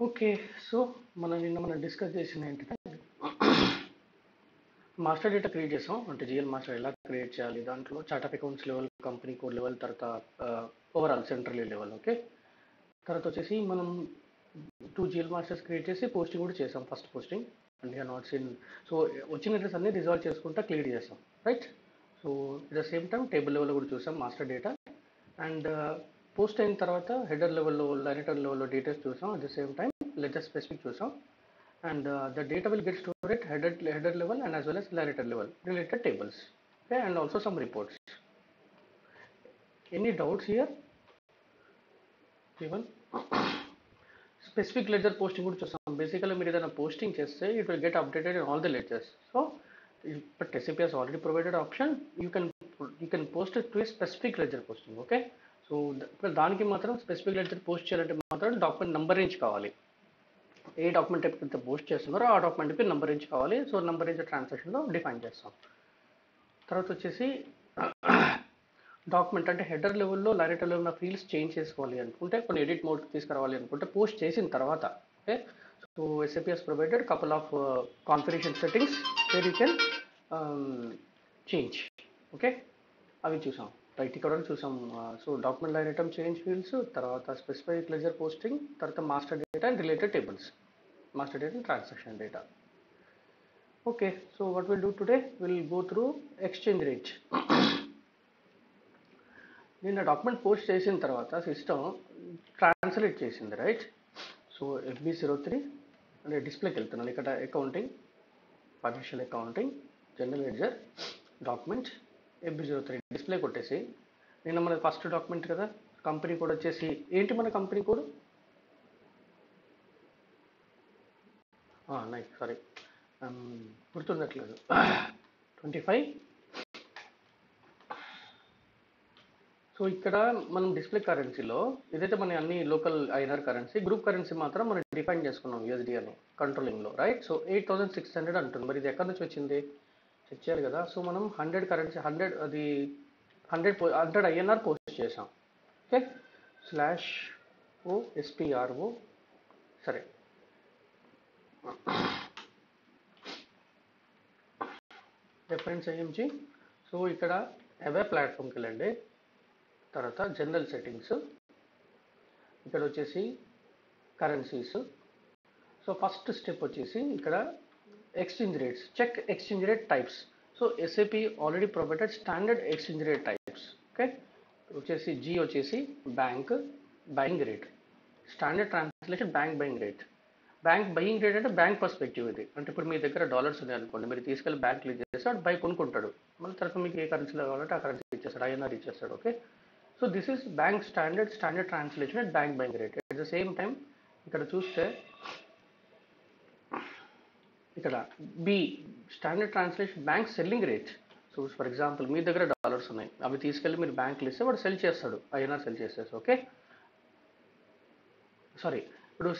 Okay. So, నిన్న మనం discuss చేసింది ఏంటంటే మాస్టర్ డేటా క్రియేట్ చేసాం. అంటే జీఎల్ మాస్టర్ ఎలా క్రియేట్ చేయాలి, దాంట్లో chart of accounts level, company code level, తర్వాత ఓవరాల్ సెంట్రల్ లెవెల్. ఓకే. తర్వాత వచ్చేసి మనం 2 జీఎల్ మాస్టర్స్ క్రియేట్ చేసి పోస్టింగ్ కూడా చేసాం. First posting and notes in. So వచ్చిన ఎర్రర్స్ అన్ని రిజాల్వ్ చేసుకుంటా క్లియర్ చేసాం, right? So at the same time table లెవెల్లో కూడా చూసాం మాస్టర్ డేటా. అండ్ పోస్ట్ అయిన తర్వాత హెడర్ లెవెల్లో, లైనటర్ లెవెల్లో డీటెయిల్స్ చూసాం. At the same time ledger specific చూసాం. And the data will get stored at header level and as well as letter level related tables, okay, and also some reports. Any doubts here? Even specific ledger posting would some basically mere posting just say it will get updated in all the ledgers. So but SAP has already provided option, you can post it to a specific ledger posting, okay? So దానికి మాత్రం specific ledger post చేయాలంటే మాత్రం document number range కావాలి. ఏ document type అయితే post చేస్తున్నారో ఆ డాక్యుమెంట్కి number range కావాలి. So number range ట్రాన్సాక్షన్లో డిఫైన్ చేస్తాం. తర్వాత వచ్చేసి డాక్యుమెంట్ అంటే హెడర్ లెవెల్లో, లైనటర్ లెవెల్లో ఫీల్డ్స్ చేంజ్ చేసుకోవాలి అనుకుంటే, కొన్ని ఎడిట్ మోడ్కి తీసుకురావాలి అనుకుంటే పోస్ట్ చేసిన తర్వాత, okay. So SAP has provided couple of configuration settings where you can change, okay. అవి చూసాం, రైట్. ఇక్కడ చూసాం. So document line item change fields, తర్వాత స్పెసిఫిక్ లెజర్ పోస్టింగ్, తర్వాత master data and related tables, master data and transaction data. Okay, so what we'll do today, we'll go through exchange rate. నిన్న document post చేసిన తర్వాత system translate చేసింది, right? So FB03 అంటే డిస్ప్లేకి వెళ్తున్నాను. ఇక్కడ accounting, financial accounting, general ledger, document, FB03 display కొట్టేసి, నిన్న మన ఫస్ట్ డాక్యుమెంట్ కదా, కంపెనీ కోడ్ వచ్చేసి ఏంటి, మన కంపెనీ కోడ్ నైస్, సారీ గుర్తుండట్లేదు, 25. సో ఇక్కడ మనం డిస్ప్లే కరెన్సీలో ఇదైతే మన అన్ని local I N R currency, group currency మాత్రం మనం డిఫైన్ చేసుకున్నాం USD అని కంట్రోలింగ్లో, రైట్? సో 8600 అంటుంది. మరి ఇది ఎక్కడి నుంచి వచ్చింది చెక్ చేయాలి కదా. సో మనం 100 కరెన్సీ, 100 అది 100 INR పోస్ట్ చేసాం, ఓకే. /OSPRO, సరే. Reference IMG. సో ఇక్కడ అవే ప్లాట్ఫామ్కి వెళ్ళండి. తర్వాత జనరల్ సెట్టింగ్స్, ఇక్కడ వచ్చేసి కరెన్సీస్. సో ఫస్ట్ స్టెప్ వచ్చేసి ఇక్కడ exchange rates, check exchange rate types. So SAP already provided standard exchange rate types, okay. వచ్చేసి G వచ్చేసి bank buying rate, standard translation bank buying rate. Bank buying rate అంటే bank perspective ఇది. అంటే ఇప్పుడు మీ దగ్గర dollars ఉన్నాయి అనుకోండి, మీరు తీసుకెళ్ళి బ్యాంక్ క్లిక్ చేస్తే వాడు బై కొనుక్కుంటాడు, మళ్ళీ తర్వాత మీకు ఏ కరెన్సీలో కావాలంటే ఆ కరెన్సీ ఇచ్చేస్తాడు, INR ఇచ్చేస్తాడు, okay. So this is bank standard translation at bank buying rate. At the same time ఇక్కడ చూస్తే ఇక్కడ B standard translation bank selling rate. So for example మీ దగ్గర డాలర్స్ ఉన్నాయి, అవి తీసుకెళ్ళి మీరు బ్యాంక్లో ఇస్తే వాడు సెల్ చేస్తాడు, INR సెల్ చేసేసి, ఓకే. సారీ, ఇప్పుడు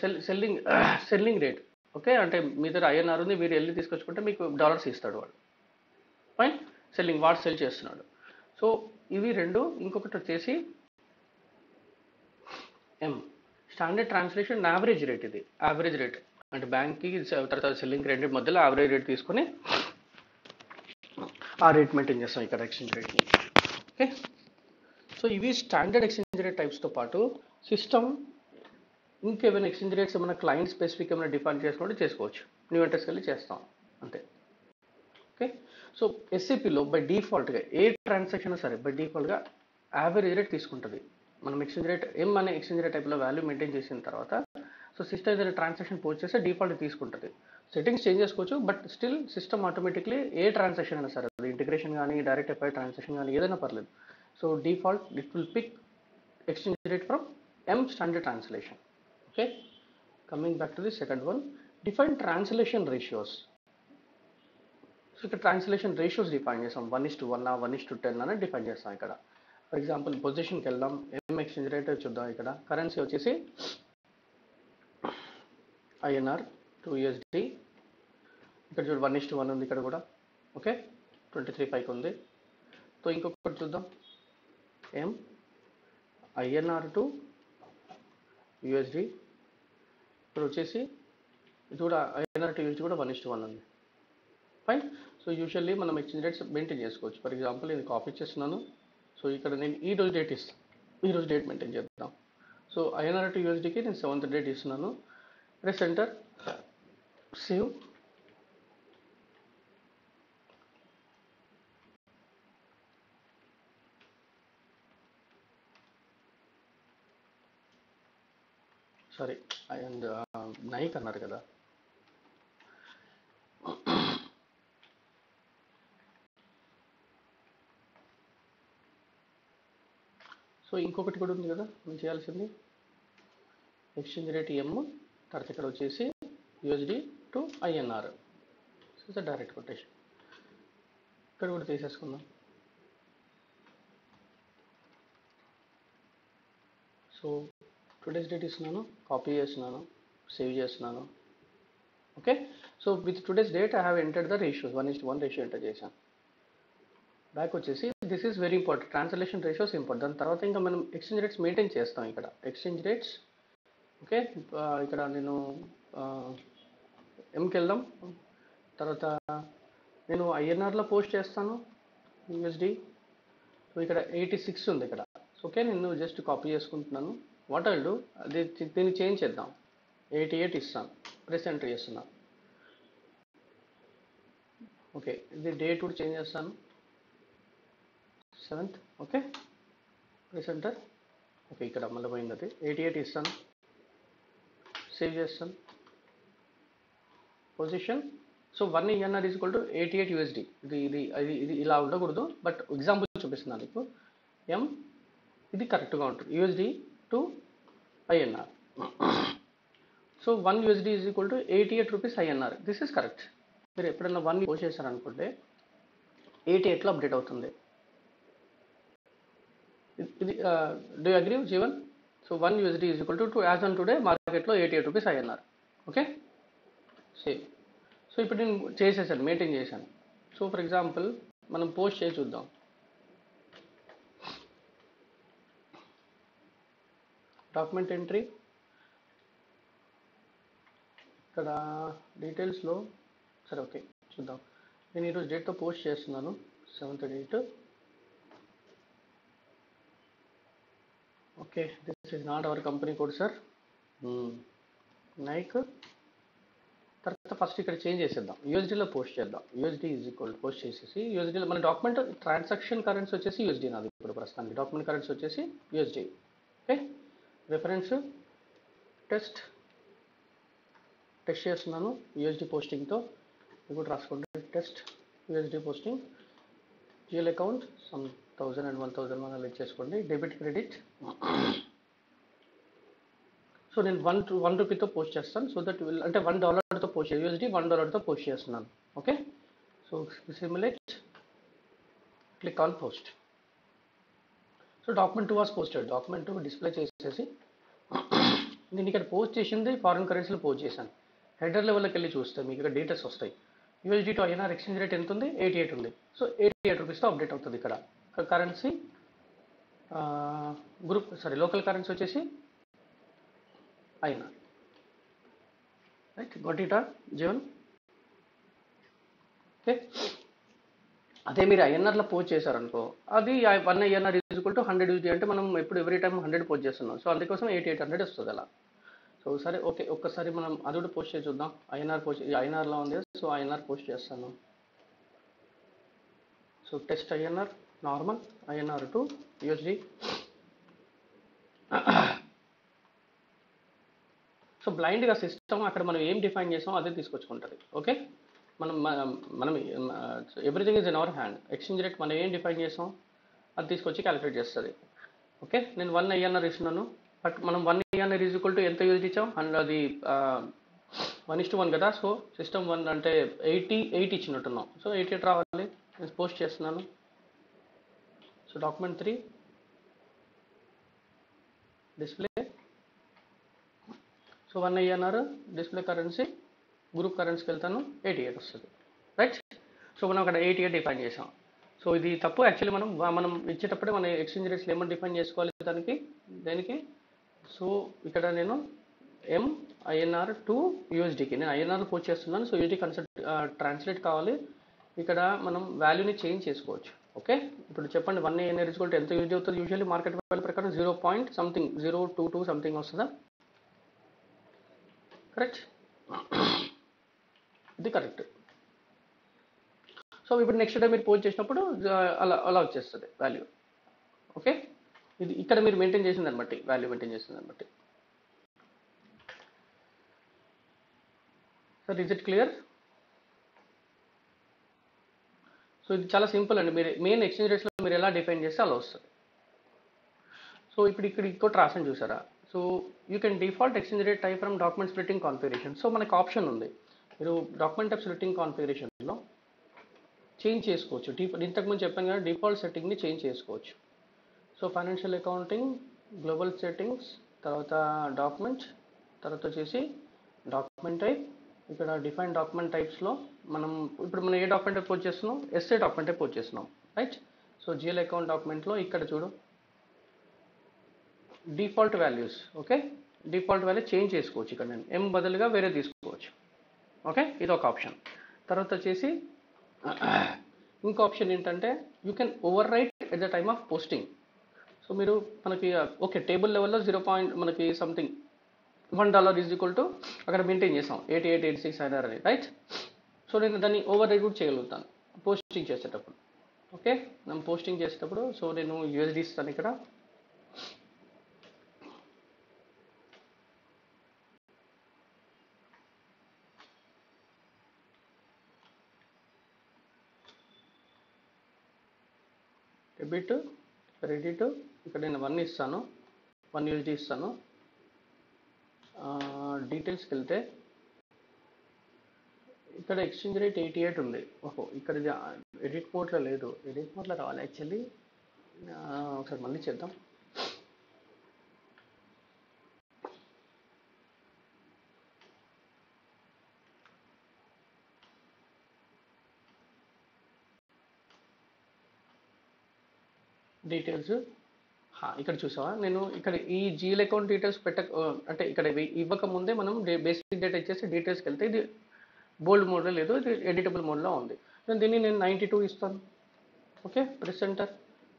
సెల్లింగ్ రేట్, ఓకే. అంటే మీ దగ్గర INR ఉంది, మీరు వెళ్ళి తీసుకొచ్చుకుంటే మీకు డాలర్స్ ఇస్తాడు వాడు, ఫైన్. సెల్లింగ్, వాడు సెల్ చేస్తున్నాడు. సో ఇవి రెండు. ఇంకొకటి వచ్చేసి M standard translation average rate. ఇది యావరేజ్ రేట్ అంటే బ్యాంక్కి తర్వాత సెల్లింగ్ రేట్ మధ్యలో యావరేజ్ రేట్ తీసుకొని ఆ రేట్ మెయింటైన్ చేస్తాం ఇక్కడ ఎక్స్చేంజ్ రేట్ని, ఓకే. సో ఇవి స్టాండర్డ్ ఎక్స్చేంజ్ రేట్ టైప్స్తో పాటు సిస్టమ్ ఇంకేమైనా ఎక్స్చేంజ్ రేట్స్ ఏమైనా క్లయింట్ స్పెసిఫిక్ ఏమైనా డిఫైన్ చేసుకుంటే చేసుకోవచ్చు, న్యూ ఎంట్రెస్కి వెళ్ళి చేస్తాం అంతే, ఓకే. సో SAPలో బై డిఫాల్ట్గా ఏ ట్రాన్సాక్షన్ సరే బై డిఫాల్ట్గా యావరేజ్ రేట్ తీసుకుంటుంది. మనం ఎక్స్చేంజ్ రేట్ M అనే ఎక్స్చేంజ్ రేట్ టైప్లో వాల్యూ మెయింటైన్ చేసిన తర్వాత సో సిస్టమ్ ఏదైనా ట్రాన్సాక్షన్ పోస్ట్ చేస్తే డిఫాల్ట్ తీసుకుంటుంది. సెట్టింగ్స్ చేంజ్ చేసుకోవచ్చు, but still system automatically A transaction అయినా సరే, అది ఇంటిగ్రేషన్ కానీ డైరెక్ట్ FI ట్రాన్సాక్షన్ కానీ ఏదైనా పర్లేదు, so default it will pick exchange rate from M standard translation, okay. Coming back to the second one, define translation ratios. So ఇక్కడ translation ratios define చేస్తాం, 1:1 1:10 అని డిఫైన్ చేస్తాం ఇక్కడ. ఫర్ ఎగ్జాంపుల్ పొజిషన్కి వెళ్దాం, M ఎక్స్చేంజ్ రేట్ చూద్దాం. ఇక్కడ currency వచ్చేసి INR to USD, ఇక్కడ చూడు 1:1 ఉంది ఇక్కడ కూడా, ఓకే. 23.5 ఉంది. సో ఇంకొకటి చూద్దాం, M INR to USD, ఇక్కడ వచ్చేసి ఇది కూడా INR to USD కూడా 1:1 ఉంది. ఫైన్. సో యూజువల్లీ మనం ఎక్స్చేంజ్ రేట్స్ మెయింటైన్ చేసుకోవచ్చు. ఫర్ ఎగ్జాంపుల్ ఇది కాపీ చేస్తున్నాను. సో ఇక్కడ నేను ఈ రోజు డేట్ ఇస్తాను, ఈ రోజు డేట్ మెయింటైన్ చేద్దాం. సో INR to USDకి నేను 7th డేట్ ఇస్తున్నాను. Press enter, save. Sorry, and Nike అన్నారు కదా. సో ఇంకొకటి కూడా ఉంది కదా మనం చేయాల్సింది, ఎక్స్చేంజ్ రేట్ ఎమ్, తర్వాత ఇక్కడ వచ్చేసి USD to INR. So direct quotation ఇక్కడ కూడా తీసేసుకుందాం. సో టుడేస్ డేట్ ఇస్తున్నాను, కాపీ చేస్తున్నాను, సేవ్ చేస్తున్నాను. Okay. So with today's date I have entered the ratios, 1:1 ratio enter చేశాను. బ్యాక్ వచ్చేసి this is very important, translation ratios important. దాని తర్వాత ఇంకా మనం ఎక్స్చేంజ్ రేట్స్ మెయింటైన్ చేస్తాం. ఇక్కడ ఎక్స్చేంజ్ రేట్స్, ఓకే. ఇక్కడ నేను ఎంకి వెళ్దాం. తర్వాత నేను INRలో పోస్ట్ చేస్తాను USD. సో ఇక్కడ 86 ఉంది ఇక్కడ. ఓకే, నేను జస్ట్ కాపీ చేసుకుంటున్నాను. వాట్ ఐల్ డూ, అది దీన్ని చేంజ్ చేద్దాం, 88 ఇస్తాను, ప్రెస్ ఎంటర్ చేస్తున్నాను. ఓకే, ఇది డేట్ కూడా చేంజ్ చేస్తాను, 7th. Okay, press enter. Okay, ఇక్కడ మళ్ళీ పోయింది, అది 88 ఇస్తాను, సేవ్ చేస్తాను. Position, so 1 INR is equal to 88 USD. ఇది ఇలా ఉండకూడదు, బట్ ఎగ్జాంపుల్ చూపిస్తున్నాను మీకు. ఎం ఇది కరెక్ట్గా ఉంటుంది, USD to INR. So 1 USD is equal to 88 rupees INR. This is correct. మీరు ఎప్పుడైనా 1 పోస్ట్ చేశారనుకుంటే 88లో అప్డేట్ అవుతుంది. ఇది do agree Jeevan? So 1 USD is equal to as on today మార్కెట్లో 88 rupees INR. Okay, save. So ఇప్పుడు నేను చేసేసాను, మెయింటైన్ చేశాను. So for example మనం పోస్ట్ చేసి చూద్దాం. డాక్యుమెంట్ ఎంట్రీ, ఇక్కడ డీటెయిల్స్లో, సరే ఓకే చూద్దాం. నేను ఈరోజు డేట్తో పోస్ట్ చేస్తున్నాను, 7th date. Okay, this is not our company code sir, Nike. తర్వాత ఫస్ట్ ఇక్కడ చేంజ్ చేసేద్దాం, USDలో పోస్ట్ చేద్దాం. USD ఈజ్ ఈక్వల్ పోస్ట్ చేసేసి USDలో మన డాక్యుమెంట్ ట్రాన్సాక్షన్ కరెన్సీ వచ్చేసి USD నాది ఇప్పుడు ప్రస్తుతానికి. డాక్యుమెంట్ కరెన్సీ వచ్చేసి USD. ఓకే, రిఫరెన్స్ టెస్ట్ చేస్తున్నాను USD పోస్టింగ్తో. ఇది కూడా రాసుకోండి, test USD posting. GL account some 1000 and 1000 మనం ఇచ్చేసుకోండి. Debit credit. సో నేను 1 రూపీతో పోస్ట్ చేస్తాను. సో దట్ అంటే $1తో పోస్ట్ చేయాలి, USD $1తో పోస్ట్ చేస్తున్నాను. Okay, so simulate, click on post. So document 2 was posted. Document 2 display చేసేసి నేను ఇక్కడ పోస్ట్ చేసింది ఫారిన్ కరెన్సీలో పోస్ట్ చేశాను. హెడర్ లెవెల్లోకి వెళ్ళి చూస్తే మీకు ఇక్కడ డీటెయిల్స్ వస్తాయి. USD to INR exchange rate ఎంత ఉంది? 88 ఉంది. సో 88 రూపీస్తో అప్డేట్ అవుతుంది. ఇక్కడ currency group, sorry local currency వచ్చేసి INR. Right, got it Jeevan. Okay, అదే మీరు INRలో పోస్ట్ చేశారనుకో, అది 1 INR is equal to 100 USD అంటే మనం ఎప్పుడు ఎవ్రీ టైం 100 పోస్ట్ చేస్తున్నాం. సో అందుకోసం 8800 వస్తుంది అలా. సో సరే ఓకే, ఒక్కసారి మనం అది కూడా పోస్ట్ చేసి చూద్దాం. INR పోస్ట్, INRలో ఉంది. సో INR పోస్ట్ చేస్తాను. So test INR, normal INR to USD. So బ్లైండ్గా సిస్టమ్ అక్కడ మనం ఏం డిఫైన్ చేసామో అదే తీసుకొచ్చుకుంటుంది. ఓకే, మనం everything is in our hand. Exchange rate మనం ఏం డిఫైన్ చేసాం అది తీసుకొచ్చి క్యాలిక్యులేట్ చేస్తుంది. ఓకే, నేను 1 INR ఇస్తున్నాను, బట్ మనం 1 INR ఈజ్ ఈక్వల్ టు ఎంత USD ఇచ్చాం, అండ్ అది 1:1 కదా. సో సిస్టమ్ 1 అంటే 88 ఇచ్చినట్టున్నాం. సో 88 రావాలి. నేను పోస్ట్ చేస్తున్నాను. So document 3 display. So 1 INR display currency, group కరెన్సీకి వెళ్తాను, 88 వస్తుంది. రైట్, సో మనం అక్కడ 88 డిఫైన్ చేసాం. సో ఇది తప్పు. యాక్చువల్లీ మనం ఇచ్చేటప్పుడే మన ఎక్స్చేంజ్ రేట్స్ ఏమని డిఫైన్ చేసుకోవాలి దానికి. సో ఇక్కడ నేను INR టు USDకి నేను INR పోస్ట్ చేస్తున్నాను. సో USD ట్రాన్స్లేట్ కావాలి. ఇక్కడ మనం వాల్యూని చేంజ్ చేసుకోవచ్చు. ఓకే, ఇప్పుడు చెప్పండి 1 INR ఎంత యూజ్ అవుతుంది? యూజువల్లీ మార్కెట్ వాల్యూ ప్రకారం 0.022 సంథింగ్ వస్తుందా? కరెక్ట్, ఇది కరెక్ట్. సో ఇప్పుడు నెక్స్ట్ డే మీరు పోస్ట్ చేసినప్పుడు అలా వచ్చేస్తుంది వాల్యూ. ఓకే, ఇది ఇక్కడ మీరు మెయింటైన్ చేసిన దాన్ని బట్టి, వాల్యూ మెయింటైన్ చేసిన దాన్ని బట్టి. Sir is it clear? So ఇది చాలా సింపుల్ అండి. మీరు మెయిన్ ఎక్స్చేంజ్ రేట్స్లో మీరు ఎలా డిఫైన్ చేస్తే అలా వస్తుంది. సో ఇప్పుడు ఇక్కడ ఇంకోటి రాసిన చూసారా? So you can default exchange rate type from document splitting configuration. So మనకు ఆప్షన్ ఉంది, మీరు డాక్యుమెంట్ టైప్ స్ప్లిట్టింగ్ కాన్ఫిగరేషన్లో చేంజ్ చేసుకోవచ్చు. ఇంతకుముందు చెప్పాను కదా, డిఫాల్ట్ సెట్టింగ్ని చేంజ్ చేసుకోవచ్చు. So financial accounting, global settings, తర్వాత డాక్యుమెంట్, తర్వాత వచ్చేసి డాక్యుమెంట్ టైప్. ఇక్కడ డిఫైన్ డాక్యుమెంట్ టైప్స్లో మనం ఏ డాక్యుమెంట్ టైప్ పోస్ట్ చేస్తున్నాం? ఎస్ఏ డాక్యుమెంట్ టైప్ పోస్ట్ చేస్తున్నాం, రైట్? సో జిఎల్ అకౌంట్ డాక్యుమెంట్లో ఇక్కడ చూడు default values. Okay, default value change చేసుకోవచ్చు. ఇక్కడ నేను M బదులుగా వేరే తీసుకోవచ్చు. ఓకే, ఇది ఒక ఆప్షన్. తర్వాత వచ్చేసి ఇంకో ఆప్షన్ ఏంటంటే you can over right at the time of posting. So మీరు మనకి ఓకే టేబుల్ లెవెల్లో 0. మనకి సంథింగ్ $1 ఈజ్ ఈక్వల్ టు అక్కడ మెయింటైన్ చేసాం 8886 INR అని, రైట్? సో నేను దాన్ని ఓవర్ రైట్ కూడా చేయగలుగుతాను పోస్టింగ్ చేసేటప్పుడు. ఓకే, నేను పోస్టింగ్ చేసేటప్పుడు సో నేను USD ఇస్తాను ఇక్కడ. డెబిట్, క్రెడిట్, ఇక్కడ నేను 1 ఇస్తాను, 1 USD ఇస్తాను. డీటెయిల్స్కి వెళ్తే ఇక్కడ ఎక్స్చేంజ్ రేట్ 88 ఉంది. ఓహో, ఇక్కడ ఎడిట్ మోడ్లో లేదు, ఎడిట్ మోడ్లో రావాలి యాక్చువల్లీ. ఒకసారి మళ్ళీ చేద్దాం. డీటెయిల్స్ ఇక్కడ చూసావా, నేను ఇక్కడ ఈ జిఎల్ అకౌంట్ డీటెయిల్స్ అంటే ఇక్కడ ఇవ్వక ముందే మనం బేసిక్ డేటా ఇచ్చేసి డీటెయిల్స్కి వెళ్తే ఇది బోల్డ్ మోడ్లో లేదు, ఇది ఎడిటబుల్ మోడ్లో ఉంది. దీన్ని నేను 92 ఇస్తాను. Okay, press enter.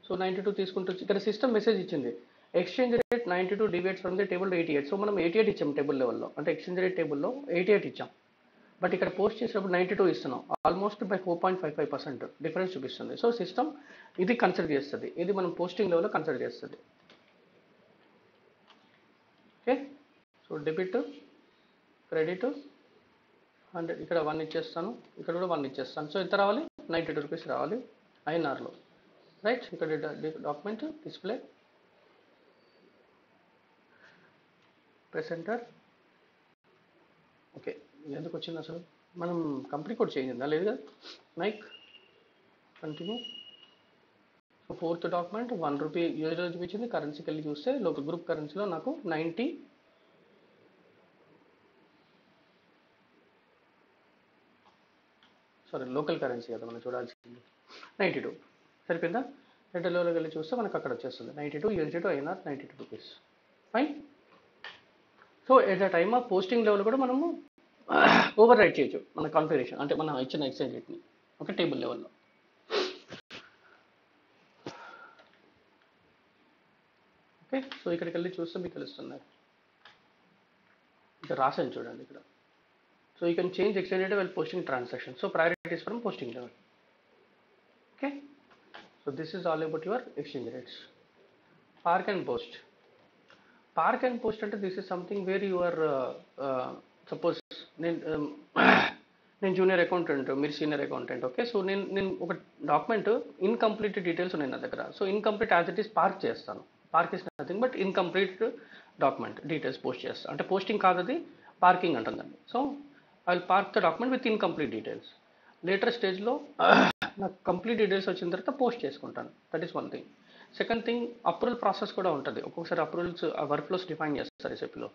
సో 92 తీసుకుంటూ ఇక్కడ సిస్టమ్ మెసేజ్ ఇచ్చింది, exchange rate 92 divides from the table 88. So మనం 88 ఇచ్చాం టేబుల్ లెవెల్లో, అంటే ఎక్స్చేంజ్ రేట్ టేబుల్లో 88 ఇచ్చాం. బట్ ఇక్కడ పోస్ట్ చేసినప్పుడు 92 ఇస్తున్నాం, ఆల్మోస్ట్ బై 4.55% డిఫరెన్స్ చూపిస్తుంది. సో సిస్టమ్ ఇది కన్సిడర్ చేస్తుంది, ఇది మనం పోస్టింగ్ లెవెల్లో కన్సిడర్ చేస్తుంది. ఓకే, సో డెబిట్, క్రెడిట్ 100, ఇక్కడ 1 ఇచ్చేస్తాను, ఇక్కడ కూడా 1 ఇచ్చేస్తాను. సో ఎంత రావాలి? 92 రూపీస్ రావాలి INRలో, రైట్? ఇక్కడ document display, press enter. Okay, ఎందుకు వచ్చింది అసలు? మనం కంపెనీ కోడ్ చేంజ్ ఉందా? లేదు కదా. Nike continue. So 4th document 1 rupee యూఎస్లో చూపించింది. కరెన్సీకి వెళ్ళి చూస్తే లోకల్ గ్రూప్ కరెన్సీలో నాకు 90, సారీ లోకల్ కరెన్సీ కదా మనం చూడాల్సింది, 92 సరిపోయిందా? రిటైల్లోకి వెళ్ళి చూస్తే మనకు అక్కడ వచ్చేస్తుంది 92 USD to INR 92 rupees. Fine. So at the time of posting level కూడా మనము ఓవర్ రైట్ చేయొచ్చు మన కాన్ఫిగరేషన్, అంటే మనం ఇచ్చిన ఎక్స్చేంజ్ రేట్ని ఒక టేబుల్ లెవెల్లో. ఓకే, సో ఇక్కడికి వెళ్ళి చూస్తే మీకు తెలుస్తుంది, ఇక్కడ రాసాను చూడండి ఇక్కడ. So you can change exchange rate well posting transaction. So priorities from posting level. Okay, so this is all about your exchange rates. Park and post. Park and post అంటే this is something where your suppose నేను junior accountant, మీరు senior accountant. Okay, so నేను ఒక document incomplete details ఉన్నాయి నా దగ్గర. So incomplete as it is park చేస్తాను. Park is nothing but incomplete document details post చేస్తాను, అంటే పోస్టింగ్ కాదు అది, పార్కింగ్ అంటుందండి. So I will park the document with incomplete details. Later స్టేజ్లో నాకు కంప్లీట్ డీటెయిల్స్ వచ్చిన తర్వాత పోస్ట్ చేసుకుంటాను. That is one thing. Second thing, approval process కూడా ఉంటుంది. ఒక్కొక్కసారి అప్రూవల్స్ వర్క్ ఫ్లోస్ డిఫైన్ చేస్తారు SAPలో.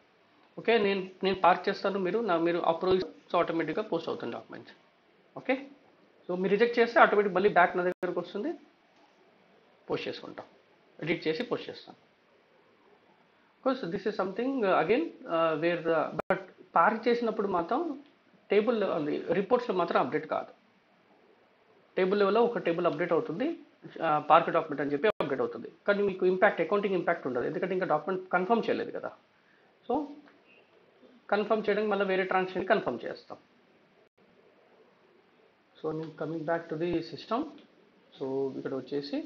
ఓకే, నేను పార్క్ చేస్తాను, మీరు అప్రూవల్స్ ఆటోమేటిక్గా పోస్ట్ అవుతుంది డాక్యుమెంట్స్. ఓకే, సో మీరు రిజెక్ట్ చేస్తే ఆటోమేటిక్ మళ్ళీ బ్యాక్ నా దగ్గరకు వస్తుంది, పోస్ట్ చేసుకుంటాం, ఎడిట్ చేసి పోస్ట్ చేస్తాను. Because this is something again where but park చేసినప్పుడు మాత్రం టేబుల్ రిపోర్ట్స్లో మాత్రం అప్డేట్ కాదు. టేబుల్ లెవెల్లో ఒక టేబుల్ అప్డేట్ అవుతుంది, పార్క్ డాక్యుమెంట్ అని చెప్పి అప్డేట్ అవుతుంది. కానీ మీకు ఇంపాక్ట్ అకౌంటింగ్ ఇంపాక్ట్ ఉండదు, ఎందుకంటే ఇంకా డాక్యుమెంట్ కన్ఫర్మ్ చేయలేదు కదా. సో కన్ఫర్మ్ చేయడానికి మళ్ళీ వేరే ట్రాన్సాక్షన్ కన్ఫర్మ్ చేస్తాం. సో నేను coming back to the system. So ఇక్కడ వచ్చేసి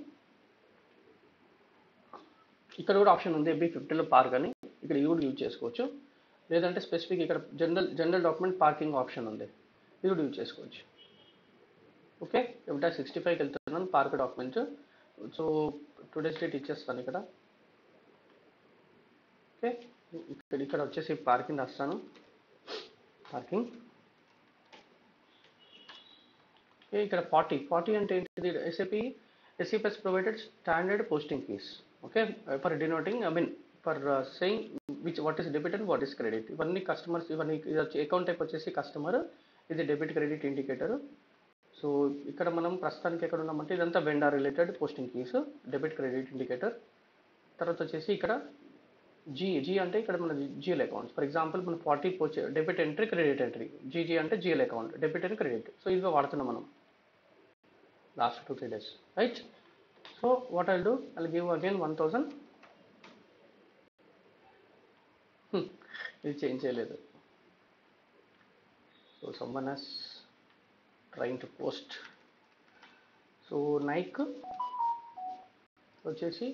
ఇక్కడ కూడా ఆప్షన్ ఉంది FB50లో పార్క్ అని, ఇక్కడ ఇది కూడా యూజ్ చేసుకోవచ్చు. లేదంటే స్పెసిఫిక్ ఇక్కడ జనరల్ డాక్యుమెంట్ పార్కింగ్ ఆప్షన్ ఉంది, ఇది కూడా యూజ్ చేసుకోవచ్చు. ఓకే, ఎవిటా 65కి వెళ్తున్నాను park document. So today's date ఇచ్చేస్తాను ఇక్కడ. ఓకే, ఇక్కడ వచ్చేసి పార్కింగ్ రాస్తాను, పార్కింగ్. ఓకే, ఇక్కడ 40 అంటే ఏంటిది? SAP has provided standard posting fees, okay, for denoting, I mean for saying what is debit and what is credit. ఇవన్నీ కస్టమర్స్, ఇవన్నీ అకౌంట్ టైప్ వచ్చేసి కస్టమర్, ఇది డెబిట్ క్రెడిట్ ఇండికేటర్. సో ఇక్కడ మనం ప్రస్తుతానికి ఎక్కడ ఉన్నామంటే ఇదంతా vendor related posting fees, debit credit indicator. తర్వాత వచ్చేసి ఇక్కడ జీ అంటే ఇక్కడ మన జిఎల్ అకౌంట్స్. ఫర్ ఎగ్జాంపుల్ మనం 40 debit entry, credit entry. GG అంటే GL account, debit and credit. So ఇవి వాడుతున్నాం మనం last 2-3 days, right? So what I'll do, I'll give again 1000. ఇది చేంజ్ చేయలేదు. So someone has trying to post. So Nike వచ్చేసి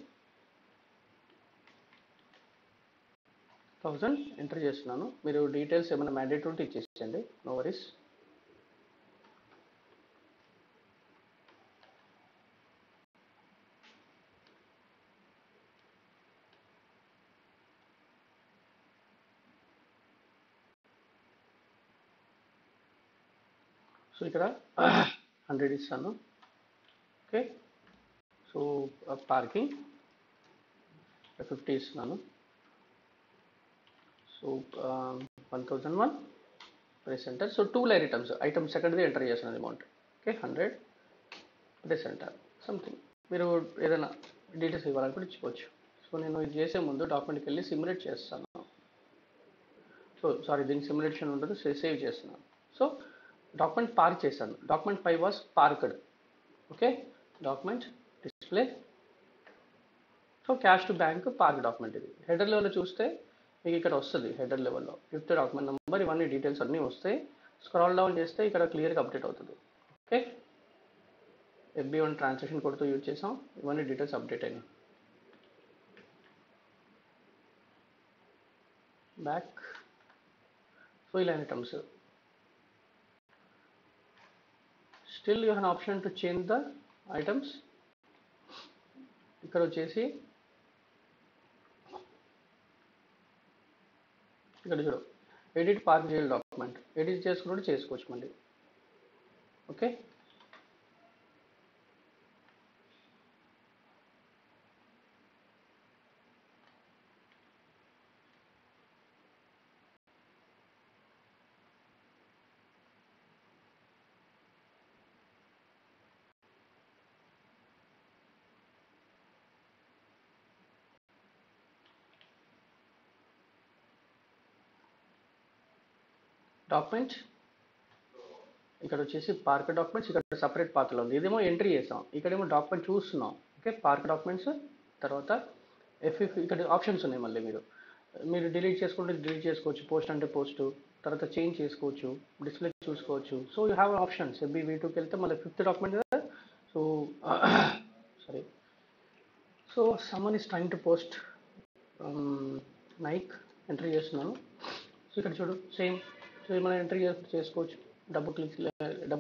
1000 enter చేస్తున్నాను. మీరు details ఏమైనా మ్యాండేట్ ఉంటే ఇచ్చేసండి, నో వరీస్. సో ఇక్కడ 100 ఇస్తాను. ఓకే, సో పార్కింగ్ 50 ఇస్తున్నాను. So 1001 press enter. So 2 line items సెకండ్ది ఎంటర్ చేస్తున్నది amount. Okay, 100 press enter. Something మీరు ఏదైనా డీటెయిల్స్ ఇవ్వాలనుకుంటే ఇచ్చుకోవచ్చు. సో నేను ఇది చేసే ముందు డాక్యుమెంట్కి వెళ్ళి సిమ్యులేట్ చేస్తాను. సో సారీ, దీనికి సిమ్యులేషన్ ఉండదు, సేవ్ చేస్తున్నాను. సో డాక్యుమెంట్ పార్క్ చేశాను, డాక్యుమెంట్ పై was parked. Okay, document display. So cash to bank park document. ఇది హెడర్ లెవెల్లో చూస్తే మీకు ఇక్కడ వస్తుంది, హెడర్ లెవెల్లో 5th డాక్యుమెంట్ నెంబర్, ఇవన్నీ డీటెయిల్స్ అన్నీ వస్తాయి. స్క్రాల్ డౌన్ చేస్తే ఇక్కడ క్లియర్గా అప్డేట్ అవుతుంది. ఓకే, FB1 ట్రాన్సాక్షన్ కొడుతూ యూజ్ చేసాం, ఇవన్నీ డీటెయిల్స్ అప్డేట్ అయినాయి. బ్యాక్. సో ఇలా items. Still you have an option to change the items. ఇక్కడ వచ్చేసి ఇక్కడ చూడు, ఎడిట్ పార్క్ చేయాలి డాక్యుమెంట్, ఎడిట్ చేసుకున్నట్టు చేసుకోవచ్చు మళ్ళీ. ఓకే, డాక్యుమెంట్ ఇక్కడ వచ్చేసి పార్క్ డాక్యుమెంట్స్, ఇక్కడ సపరేట్ పాత్రలో ఉంది. ఇదేమో ఎంట్రీ చేసాం, ఇక్కడేమో డాక్యుమెంట్ చూస్తున్నాం. Okay, park documents. తర్వాత ఇక్కడ ఆప్షన్స్ ఉన్నాయి, మళ్ళీ మీరు డిలీట్ చేసుకుంటే డిలీట్ చేసుకోవచ్చు, పోస్ట్ అంటే పోస్ట్, తర్వాత చేంజ్ చేసుకోవచ్చు, డిస్ప్లే చూసుకోవచ్చు. So you have options. FB2కి వెళ్తే మళ్ళీ 5th డాక్యుమెంట్ కదా. So sorry, so someone is trying to post Nike, entry చేస్తున్నాను. సో ఇక్కడ చూడు సేమ్. సో మనం ఎంట్రీ చేసుకోవచ్చు, డబుల్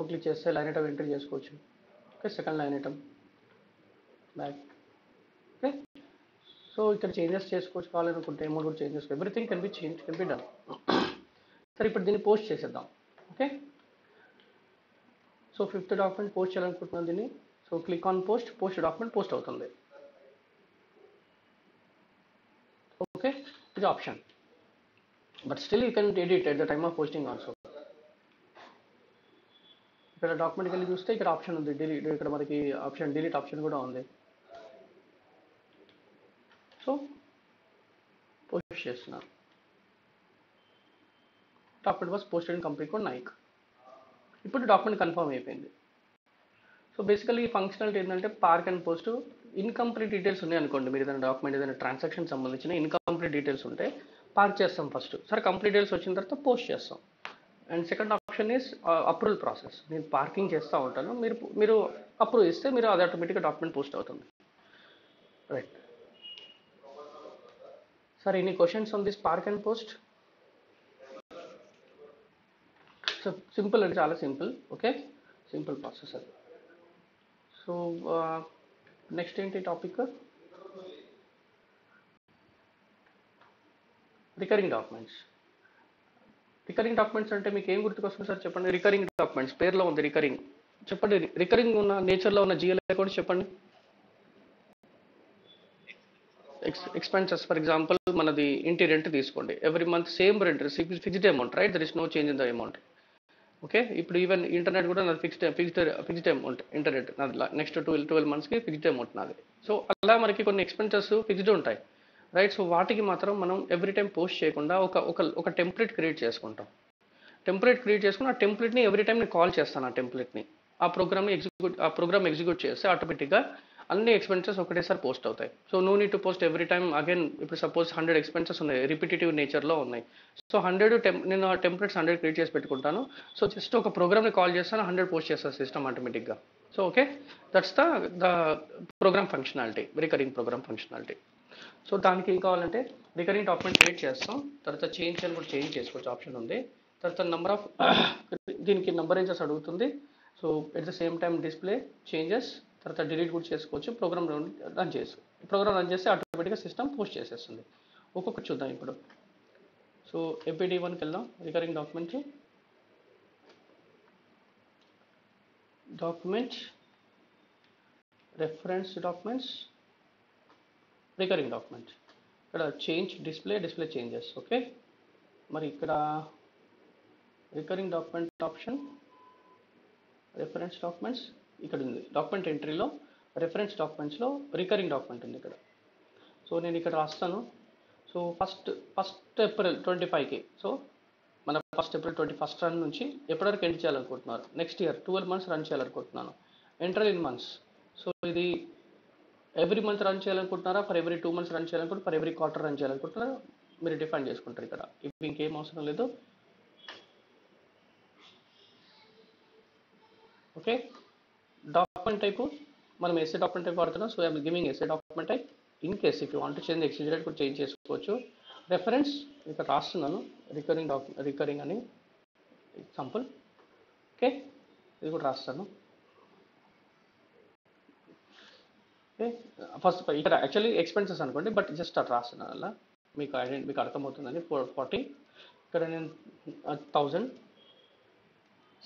క్లిక్ చేస్తే లైన్ ఐటమ్ ఎంట్రీ చేసుకోవచ్చు. Okay, second line item back. Okay, so ఇక్కడ చేంజెస్ చేసుకోవచ్చు, కావాలనుకుంటే అమౌంట్ కూడా చేంజ్ చేసుకోవచ్చు. Everything can be done. సరే, ఇప్పుడు దీన్ని పోస్ట్ చేసేద్దాం. Okay, so 5th document post చేయాలనుకుంటున్నాను దీన్ని. So click on post document post అవుతుంది. ఓకే, ఇది option, but still you can edit at the time of posting also. ఇక్కడ డాక్యుమెంట్కి వెళ్ళి చూస్తే ఇక్కడ ఆప్షన్ ఉంది డిలీట్, ఇక్కడ మనకి ఆప్షన్ డిలీట్ ఆప్షన్ కూడా ఉంది. సో చేస్తున్నాను. Document was posted in company code Nike. ఇప్పుడు డాక్యుమెంట్ కన్ఫర్మ్ అయిపోయింది. సో బేసికలీ ఈ ఫంక్షనాలిటీ ఏంటంటే park and post incomplete details ఉన్నాయి అనుకోండి, మీరు ఏదైనా డాక్యుమెంట్ ఏదైనా ట్రాన్సాక్షన్ సంబంధించిన ఇన్కంప్లీట్ డీటెయిల్స్ ఉంటే పార్క్ చేస్తాం ఫస్ట్. సరే కంప్లీట్ డీటెయిల్స్ వచ్చిన తర్వాత పోస్ట్ చేస్తాం. And second option is approval process. నేను పార్కింగ్ చేస్తూ ఉంటాను, మీరు అప్రూవ్ ఇస్తే మీరు అది ఆటోమేటిక్గా డాక్యుమెంట్ పోస్ట్ అవుతుంది. Right sir, any questions on this park and post? So simple అంటే చాలా సింపుల్. ఓకే, సింపుల్ ప్రాసెస్ అది. సో నెక్స్ట్ ఏంటి topic? Recurring documents. Recurring documents అంటే మీకు ఏం గుర్తుకొస్తుంది సార్ చెప్పండి? రికరింగ్ డాక్యుమెంట్స్ పేరులో ఉంది రికరింగ్. చెప్పండి, రికరింగ్ ఉన్న నేచర్లో ఉన్న జిఎల్ఐ కూడా చెప్పండి. ఎక్స్పెన్సెస్ ఫర్ ఎగ్జాంపుల్ మనది ఇంటి రెంట్ తీసుకోండి, every month same rent, fixed amount, right? There is no change in the amount. Okay, ఇప్పుడు ఈవెన్ ఇంటర్నెట్ కూడా నాది ఫిక్స్డ్ అమౌంట్. ఇంటర్నెట్ నాది నెక్స్ట్ 12 monthsకి ఫిక్స్డ్ అమౌంట్ నాది. సో అలా మనకి కొన్ని ఎక్స్పెన్సెస్ ఫిక్స్డ్ ఉంటాయి, రైట్? సో వాటికి మాత్రం మనం ఎవ్రీ టైం పోస్ట్ చేయకుండా ఒక టెంప్లెట్ క్రియేట్ చేసుకుంటాం. టెంప్లెట్ క్రియేట్ చేసుకుని ఆ టెంప్లెట్ని ఎవ్రీ టైం నేను కాల్ చేస్తాను. ఆ టెంప్లెట్ని ఆ ప్రోగ్రామ్ ఎగ్జిక్యూట్ చేస్తే ఆటోమేటిక్గా అన్ని ఎక్స్పెన్సెస్ ఒకటేసారి పోస్ట్ అవుతాయి. So no need to post every time again. ఇప్పుడు సపోజ్ 100 ఎక్స్పెన్సెస్ ఉన్నాయి, రిపిటేటివ్ నేచర్లో ఉన్నాయి. సో 100 నేను ఆ టెంప్లెట్స్ 100 క్రియేట్ చేసి పెట్టుకుంటాను. సో జస్ట్ ఒక ప్రోగ్రామ్ని కాల్ చేస్తాను, 100 పోస్ట్ చేస్తాను సిస్టమ్ ఆటోమేటిక్గా. So okay, that's the program functionality, recurring program functionality. So దానికి ఏం కావాలంటే రికరింగ్ డాక్యుమెంట్ క్రియేట్ చేస్తాం, తర్వాత చేంజ్ అని కూడా చేంజ్ చేసుకోవచ్చు ఆప్షన్ ఉంది. తర్వాత నెంబర్ ఆఫ్ దీనికి నంబరేజెస్ అడుగుతుంది. So at the same time display changes, తర్వాత డిలీట్ కూడా చేసుకోవచ్చు. ప్రోగ్రామ్ రన్ చేస్తే ఆటోమేటిక్గా సిస్టమ్ పోస్ట్ చేసేస్తుంది. ఒక్కొక్కటి చూద్దాం ఇప్పుడు. సో MPD1కి వెళ్దాం. Recurring document reference documents, recurring document. ఇక్కడ చేంజ్ డిస్ప్లే చేంజెస్. ఓకే, మరి ఇక్కడ recurring document option, reference documents ఇక్కడ ఉంది. డాక్యుమెంట్ ఎంట్రీలో రెఫరెన్స్ డాక్యుమెంట్స్లో రికరింగ్ డాక్యుమెంట్ ఉంది ఇక్కడ. సో నేను ఇక్కడ రాస్తాను. సో ఫస్ట్ ఏప్రిల్ 25కి, సో మన ఫస్ట్ ఏప్రిల్ 21st రన్ నుంచి ఎప్పటివరకు ఎండ్ చేయాలనుకుంటున్నారు? నెక్స్ట్ ఇయర్ 12 months రన్ చేయాలనుకుంటున్నాను. Enter in months. సో ఇది ఎవ్రీ మంత్ రన్ చేయాలనుకుంటున్నారా, ఫర్ ఎవ్రీ 2 months రన్ చేయాలనుకుంటున్నారు, ఫర్ ఎవ్రీ క్వార్టర్ రన్ చేయాలనుకుంటున్నారా, మీరు డిఫైన్ చేసుకుంటారు ఇక్కడ. ఇప్పుడు ఇంకేం అవసరం లేదు. ఓకే, డాక్యుమెంట్ టైపు మనం ఎస్ఏ డాక్యుమెంట్ టైప్ వాడుతున్నాం. So I'm giving SA document type. In case if you want to change extended కూడా చేంజ్ చేసుకోవచ్చు. రెఫరెన్స్ ఇక్కడ రాస్తున్నాను, రికరింగ్ అని ఎగ్జాంపుల్. ఓకే, ఇది కూడా రాస్తాను. ఓకే, ఫస్ట్ ఇక్కడ యాక్చువల్లీ ఎక్స్పెన్సెస్ అనుకోండి, బట్ జస్ట్ అట్లా రాస్తున్నాను అలా మీకు అర్థమవుతుందని. 40 ఇక్కడ నేను 1000.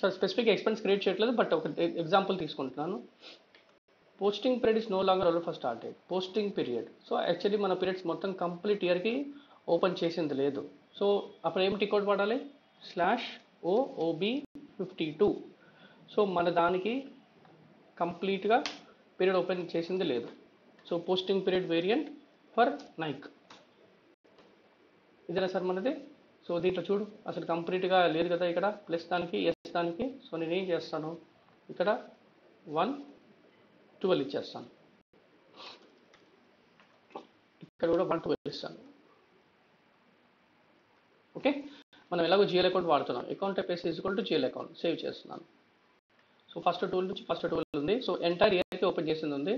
సార్ స్పెసిఫిక్ ఎక్స్పెన్స్ క్రియేట్ చేయట్లేదు, బట్ ఒక ఎగ్జాంపుల్ తీసుకుంటున్నాను. Posting period is no longer available for start date. Posting period, so actually మన పీరియడ్స్ మొత్తం కంప్లీట్ ఇయర్కి ఓపెన్ చేసింది లేదు. సో అప్పుడు ఏం టికోడ్ వాడాలి? /OOB52. సో మన దానికి కంప్లీట్గా పీరియడ్ ఓపెన్ చేసింది లేదు. So posting period variant for Nike ఇదేనా సార్ మనది? సో దీంట్లో చూడు అసలు కంప్లీట్గా లేదు కదా ఇక్కడ, ప్లస్ దానికి ఎస్ దానికి. సో నేను ఏం చేస్తాను, ఇక్కడ 112 ఇచ్చేస్తాను, ఇక్కడ కూడా 112 ఇస్తాను. ఓకే, మనం ఎలాగో జిఎల్ అకౌంట్ వాడుతున్నాం. Account type = GL account save చేస్తున్నాను. సో ఫస్ట్ 12 నుంచి ఫస్ట్ 12 ఉంది. సో ఎంటైర్ ఇయర్కి ఓపెన్ చేసింది ఉంది.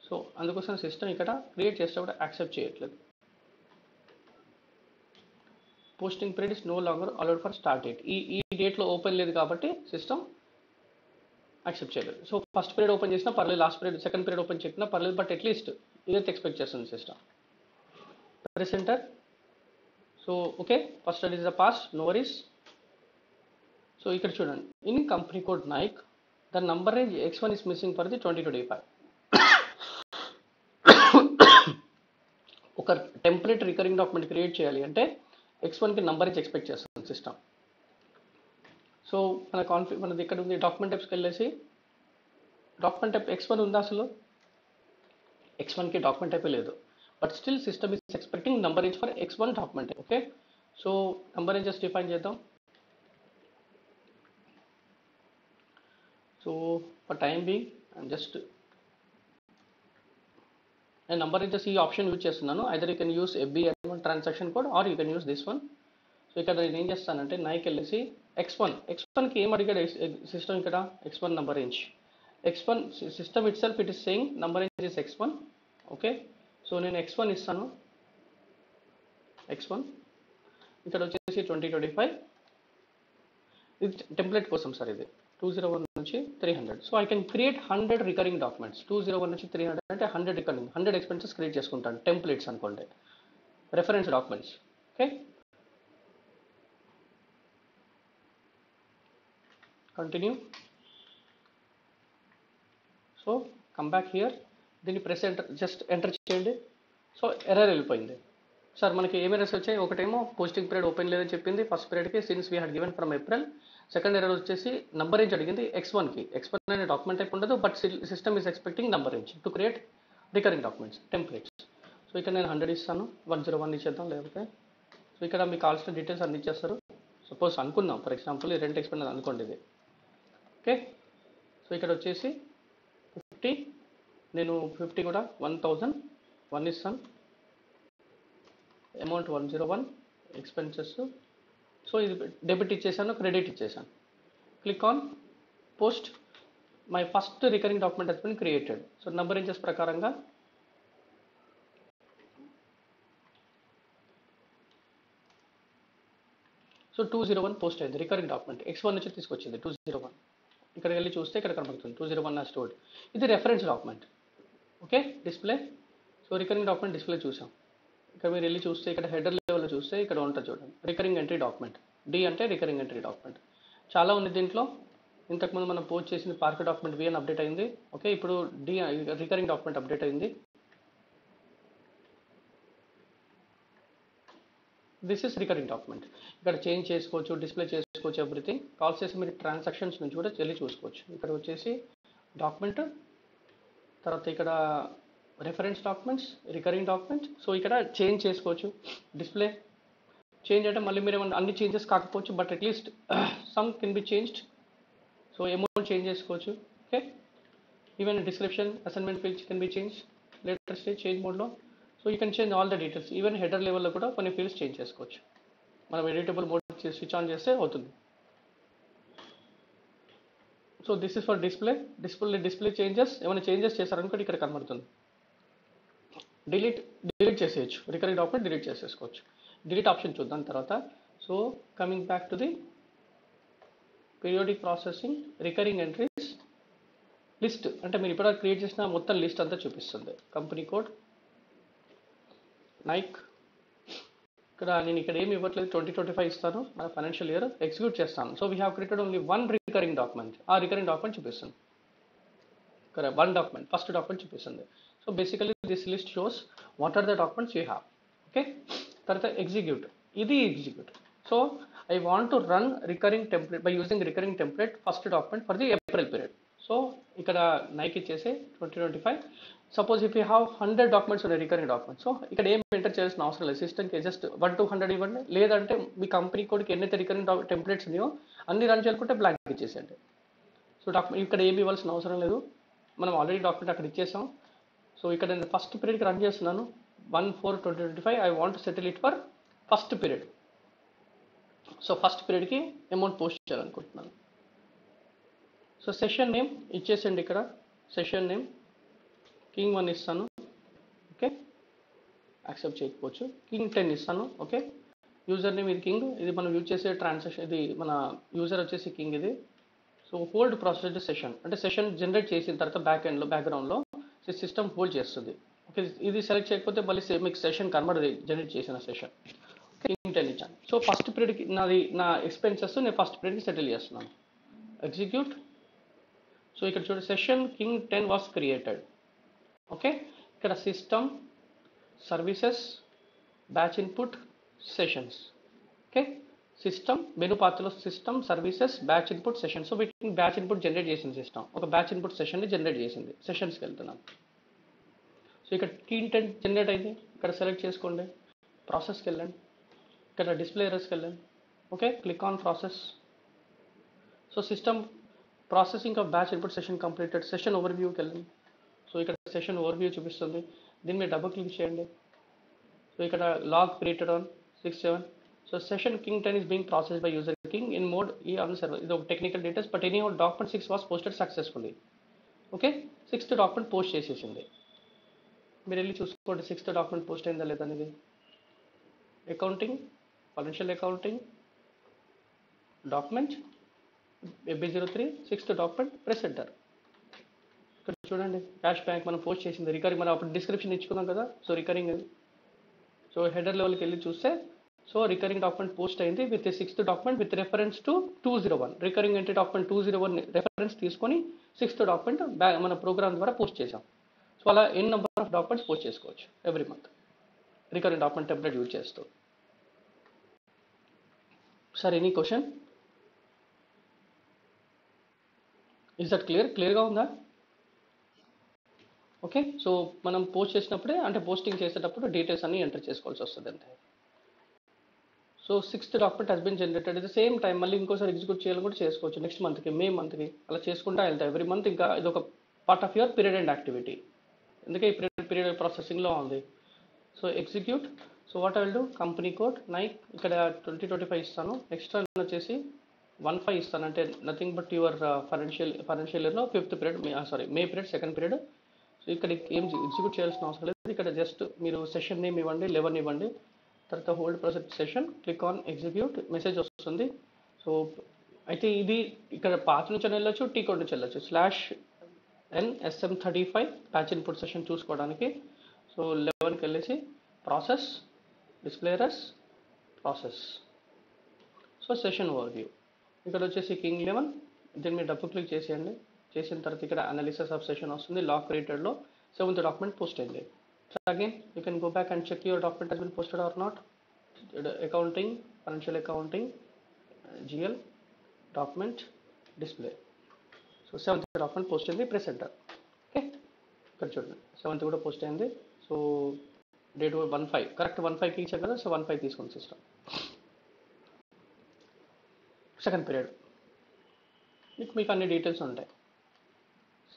సో అందుకోసం సిస్టమ్ ఇక్కడ క్రియేట్ చేస్తే కూడా యాక్సెప్ట్ చేయట్లేదు. Posting period is no longer allowed for start date. ఈ డేట్లో ఓపెన్ లేదు కాబట్టి సిస్టమ్ యాక్సెప్ట్ చేయలేదు. సో ఫస్ట్ పీరియడ్ ఓపెన్ చేసినా పర్లేదు, last period second period open చేసినా పర్లేదు, బట్ అట్లీస్ట్ ఇదైతే ఎక్స్పెక్ట్ చేస్తుంది system. Press enter. So okay, first is the pass, no worries. So ఇక్కడ చూడండి, in company code Nike the number range X1 is missing for the 2025. ఒక template recurring document create చేయాలి అంటే X1కి number range expect చేస్తుంది system. So మనది ఇక్కడ ఉంది, document టైప్స్కి వెళ్ళేసి డాక్యుమెంట్ టైప్ X1 ఉందా? అసలు X1కి డాక్యుమెంట్ టైపే లేదు, but still system is expecting number range for x1 document. Okay, so number ranges define చేద్దాం. So for time being and just నేను నంబర్ రేంజెస్ ఈ ఆప్షన్ యూజ్ చేస్తున్నాను. Either you can use FBN1 transaction code or you can use this one. So ఇక్కడ నేను ఏం చేస్తానంటే Nike వెళ్ళేసి x1కి ఏం అడిగాడు సిస్టమ్ ఇక్కడ x1 number range. x1 system it self it is saying number range is x1. Okay, so నేను x1 ఇస్తాను. x1 ఇక్కడ వచ్చేసి 2025 ఇది టెంప్లెట్ కోసం సార్. ఇది 201 నుంచి 300. So I can create 100 recurring documents. 201 నుంచి 300 అంటే 100 రికరింగ్ 100 ఎక్స్పెన్సెస్ క్రియేట్ చేసుకుంటాను. టెంప్లెట్స్ అనుకోండి, reference documents. Okay, continue. So come back here, దీన్ని ప్రెస్ ఎంటర్, జస్ట్ ఎంటర్ చేయండి. సో ఎర్రర్ వెళ్ళిపోయింది సార్. మనకి ఏం ఎర్రర్స్ వచ్చాయి? ఒకటేమో పోస్టింగ్ పీరియడ్ ఓపెన్ లేదని చెప్పింది ఫస్ట్ పీరియడ్కి, since we had given from April. Second error వచ్చేసి నంబర్ రేంజ్ అడిగింది x1కి. x1 అనే డాక్యుమెంట్ టైప్ ఉండదు, but system is expecting number range to create recurring documents templates. So ఇక్కడ నేను 100 ఇస్తాను, 101 ఇచ్చేద్దాం. లేకపోతే సో ఇక్కడ మీకు కావాల్సిన డీటెయిల్స్ అన్ని ఇచ్చేస్తారు. సపోజ్ అనుకుందాం ఫర్ ఎగ్జాంపుల్ రెంట్ ఎక్స్పెన్స్ అనుకోండి ఇది. ఓకే, సో ఇక్కడ వచ్చేసి 50, నేను 50 కూడా 1001 ఇస్తాను. Amount 101, expenses. సో ఇది డెబిట్ ఇచ్చేసాను, క్రెడిట్ ఇచ్చేసాను. Click on post. My first recurring document has been created. So number ranges ప్రకారంగా సో 201 పోస్ట్ అయింది. రికరింగ్ డాక్యుమెంట్ x1 నుంచి తీసుకొచ్చింది 201. ఇక్కడికి వెళ్ళి చూస్తే ఇక్కడ కనబడుతుంది 201 నా స్టోర్డ్. ఇది reference document. Okay, display. So recurring document display చూసాం. ఇక్కడ మీరు వెళ్ళి చూస్తే ఇక్కడ హెడర్ లెవెల్లో చూస్తే ఇక్కడ ఉంటుంది చూడండి, రికరింగ్ ఎంట్రీ డాక్యుమెంట్. డి అంటే రికరింగ్ ఎంట్రీ డాక్యుమెంట్. చాలా ఉంది దీంట్లో. ఇంతకుముందు మనం పోస్ట్ చేసిన పార్క్ డాక్యుమెంట్ వి అని అప్డేట్ అయింది. ఓకే, ఇప్పుడు డి రికరింగ్ డాక్యుమెంట్ అప్డేట్ అయింది. This is recurring document. ఇక్కడ చేంజ్ చేసుకోవచ్చు, డిస్ప్లే చేసుకోవచ్చు, ఎవ్రీథింగ్. కాల్ చేసి మీరు ట్రాన్సాక్షన్స్ నుంచి కూడా వెళ్ళి చూసుకోవచ్చు. ఇక్కడ వచ్చేసి డాక్యుమెంట్, తర్వాత ఇక్కడ reference documents, recurring document. So ఇక్కడ చేంజ్ చేసుకోవచ్చు. డిస్ప్లే చేంజ్ అంటే మళ్ళీ మీరు ఏమన్నా అన్ని చేంజెస్ కాకపోవచ్చు, but at least some can be changed. So amount change చేసుకోవచ్చు. Okay, even description, assignment fields can be change later stage change మోడ్లో. So you can change all the details. Even header లెవెల్లో కూడా కొన్ని ఫీల్డ్స్ చేంజ్ చేసుకోవచ్చు. మనం editable mode switch on చేస్తే అవుతుంది. So this is for display changes. ఏమైనా changes చేశారనుకోండి ఇక్కడ కనబడుతుంది. డిలీట్ చేసేయచ్చు. రికరింగ్ డాక్యుమెంట్ డిలీట్ చేసేసుకోవచ్చు. డిలీట్ ఆప్షన్ చూద్దాం తర్వాత. So coming back to the periodic processing, recurring entries list. అంటే మీరు ఇప్పుడు క్రియేట్ చేసిన మొత్తం లిస్ట్ అంతా చూపిస్తుంది. Company code Nike. నేను ఇక్కడ ఏమి ఇవ్వట్లేదు, 2025 ఇస్తాను. మన ఫైనాన్షియల్ ఇయర్ ఎగ్జిక్యూట్ చేస్తాను. So we have created only 1 recurring document. ఆ రికరింగ్ డాక్యుమెంట్ చూపిస్తుంది. కరెక్ట్, 1 డాక్యుమెంట్, ఫస్ట్ డాక్యుమెంట్ చూపిస్తుంది. So basically this list shows what are the documents you have. Okay, తర్వాత ఎగ్జిక్యూట్. ఇది execute. So I want to run recurring template by using recurring template first document for the April period. So ఇక్కడ Nike ఇచ్చేసి 2025. Suppose if you have 100 documents ఉన్నాయి recurring documents. So ఇక్కడ ఏం enter చేయాల్సిన అవసరం లేదు. సిస్టమ్కి జస్ట్ 1 to 100 ఇవ్వండి. లేదంటే మీ కంపెనీ కోడ్కి ఎన్నైతే రికరింగ్ టెంప్లెట్స్ ఉన్నాయో అన్ని రన్ చేయాలనుకుంటే బ్లాంక్ ఇచ్చేసేయండి. సో డాక్యుమెంట్ ఇక్కడ ఏమి ఇవ్వాల్సిన అవసరం లేదు. మనం ఆల్రెడీ డాక్యుమెంట్ అక్కడ ఇచ్చేసాం. సో ఇక్కడ నేను ఫస్ట్ పీరియడ్కి రన్ చేస్తున్నాను. 1/4/2025. I want settle it for first period. So first పీరియడ్కి అమౌంట్ పోస్ట్ చేయాలనుకుంటున్నాను. సో సెషన్ నేమ్ ఇచ్చేసండి. ఇక్కడ సెషన్ నేమ్ కింగ్ 1 ఇస్తాను. ఓకే, యాక్సెప్ట్ చేయకపోవచ్చు. కింగ్ 10 ఇస్తాను. ఓకే, యూజర్ నేమ్ ఇది కింగ్. ఇది మనం యూజ్ చేసే ట్రాన్సాక్షన్. ఇది మన యూజర్ వచ్చేసి కింగ్ ఇది. సో హోల్డ్ ప్రాసెస్డ్ సెషన్ అంటే సెషన్ జనరేట్ చేసిన తర్వాత బ్యాక్గ్రౌండ్లో సిస్టమ్ హోల్డ్ చేస్తుంది. ఓకే, ఇది సెలెక్ట్ చేయకపోతే మళ్ళీ మీకు సెషన్ కనబడదు, జనరేట్ చేసిన సెషన్. కింగ్ 10 ఇచ్చాను. సో ఫస్ట్ పీరియడ్కి నా ఎక్స్పెన్సెస్ నేను ఫస్ట్ పీరియడ్కి సెటిల్ చేస్తున్నాను. ఎగ్జిక్యూట్. సో ఇక్కడ చూడండి, session king 10 was created. Okay, ఇక్కడ system, services, batch input, sessions. Okay, system menu పాత్రలో system, services, batch input, session. So వీటిని బ్యాచ్ ఇన్పుట్ జనరేట్ చేసింది సిస్టమ్. ఒక బ్యాచ్ ఇన్పుట్ సెషన్ని జనరేట్ చేసింది. సెషన్స్కి వెళ్తున్నాం. సో ఇక్కడ కింగ్ 10 జనరేట్ అయింది. ఇక్కడ సెలెక్ట్ చేసుకోండి. ప్రాసెస్కి వెళ్ళండి, ఇక్కడ డిస్ప్లే ఎర్రర్స్కి వెళ్ళండి. Okay, click on process. So system processing of batch input session completed. Session ఓవర్వ్యూకి వెళ్ళండి. సో ఇక్కడ సెషన్ ఓవర్వ్యూ చూపిస్తుంది, దీని మీద డబుల్ క్లిక్ చేయండి. సో ఇక్కడ log created on 6/7. So session king 10 is being processed by user king in mode E on the server. ఇది ఒక technical details, but any document 6 was posted successfully. Okay, 6th document post చేసేసింది. మీరు వెళ్ళి చూసుకోండి 6th document post అయిందా లేదా అనేది. Accounting, financial accounting document FB03, 6th document press enter. ఇక్కడ చూడండి క్యాష్ బ్యాంక్ మనం పోస్ట్ చేసింది రికరింగ్, మనం అప్పుడు డిస్క్రిప్షన్ ఇచ్చుకున్నాం కదా. సో రికరింగ్ అది. సో హెడర్ లెవెల్కి వెళ్ళి చూస్తే సో రికరింగ్ డాక్యుమెంట్ పోస్ట్ అయింది with 6th document with reference to 201. Recurring entry document 201 reference తీసుకొని 6th డాక్యుమెంట్ మన ప్రోగ్రామ్ ద్వారా పోస్ట్ చేసాం. సో అలా n number of documents post చేసుకోవచ్చు every month recurring document template use చేస్తూ. Sir any question? Is that క్లియర్గా ఉందా? Okay, so మనం పోస్ట్ చేసినప్పుడే అంటే పోస్టింగ్ చేసేటప్పుడు డీటెయిల్స్ అన్ని ఎంటర్ చేసుకోవాల్సి వస్తుంది అంతే. So 6th document has been generated. At the same time మళ్ళీ ఇంకోసారి ఎగ్జిక్యూట్ చేయాలని కూడా చేసుకోవచ్చు నెక్స్ట్ మంత్కి, మే మంత్కి అలా చేసుకుంటా వెళ్తాయి ఎవ్రీ మంత్. ఇంకా ఇది ఒక part of your period and activity, అందుకే ఈ పీరియడ్ ప్రాసెసింగ్లో ఉంది. So execute. So what I will do, company code Nike ఇక్కడ 2025 ఇస్తాను. నెక్స్ట్ వచ్చేసి 15 ఇస్తాను, అంటే నథింగ్ బట్ యువర్ ఫైనాన్షియల్ ఇయర్లో 5th పీరియడ్, మే పీరియడ్ 2nd పీరియడ్. సో ఇక్కడ ఏం ఎగ్జిక్యూట్ చేయాల్సిన అవసరం లేదు. ఇక్కడ జస్ట్ మీరు సెషన్ నేమ్ ఇవ్వండి, 11 ఇవ్వండి, తర్వాత hold process session, click on execute, message వస్తుంది. సో అయితే ఇది ఇక్కడ పాత్ నుంచి వెళ్ళొచ్చు, టీ కోడ్ నుంచి వెళ్ళొచ్చు. /NSM35 ప్యాచ్ ఇన్పుట్ సెషన్ చూసుకోవడానికి. సో 11కి వెళ్ళేసి process, display errors, process. So session overview ఇక్కడ వచ్చేసి king 11, దీని మీద డబుల్ క్లిక్ చేసేయండి. చేసిన తర్వాత ఇక్కడ అనాలిసిస్ ఆఫ్ సెషన్ వస్తుంది. లాగ్ క్రియేటెడ్లో 7th డాక్యుమెంట్ పోస్ట్ అయింది. So again you can go back and check your document has been posted or not. Accounting, financial accounting, GL document, display. So 7th document post అయింది, press enter. Okay, ఇక్కడ చూడండి 7th కూడా post అయింది. So date 15 correct 15కి ఇచ్చాం కదా. So 15 తీసుకోండి system. 2nd period మీకు అన్ని డీటెయిల్స్ ఉంటాయి.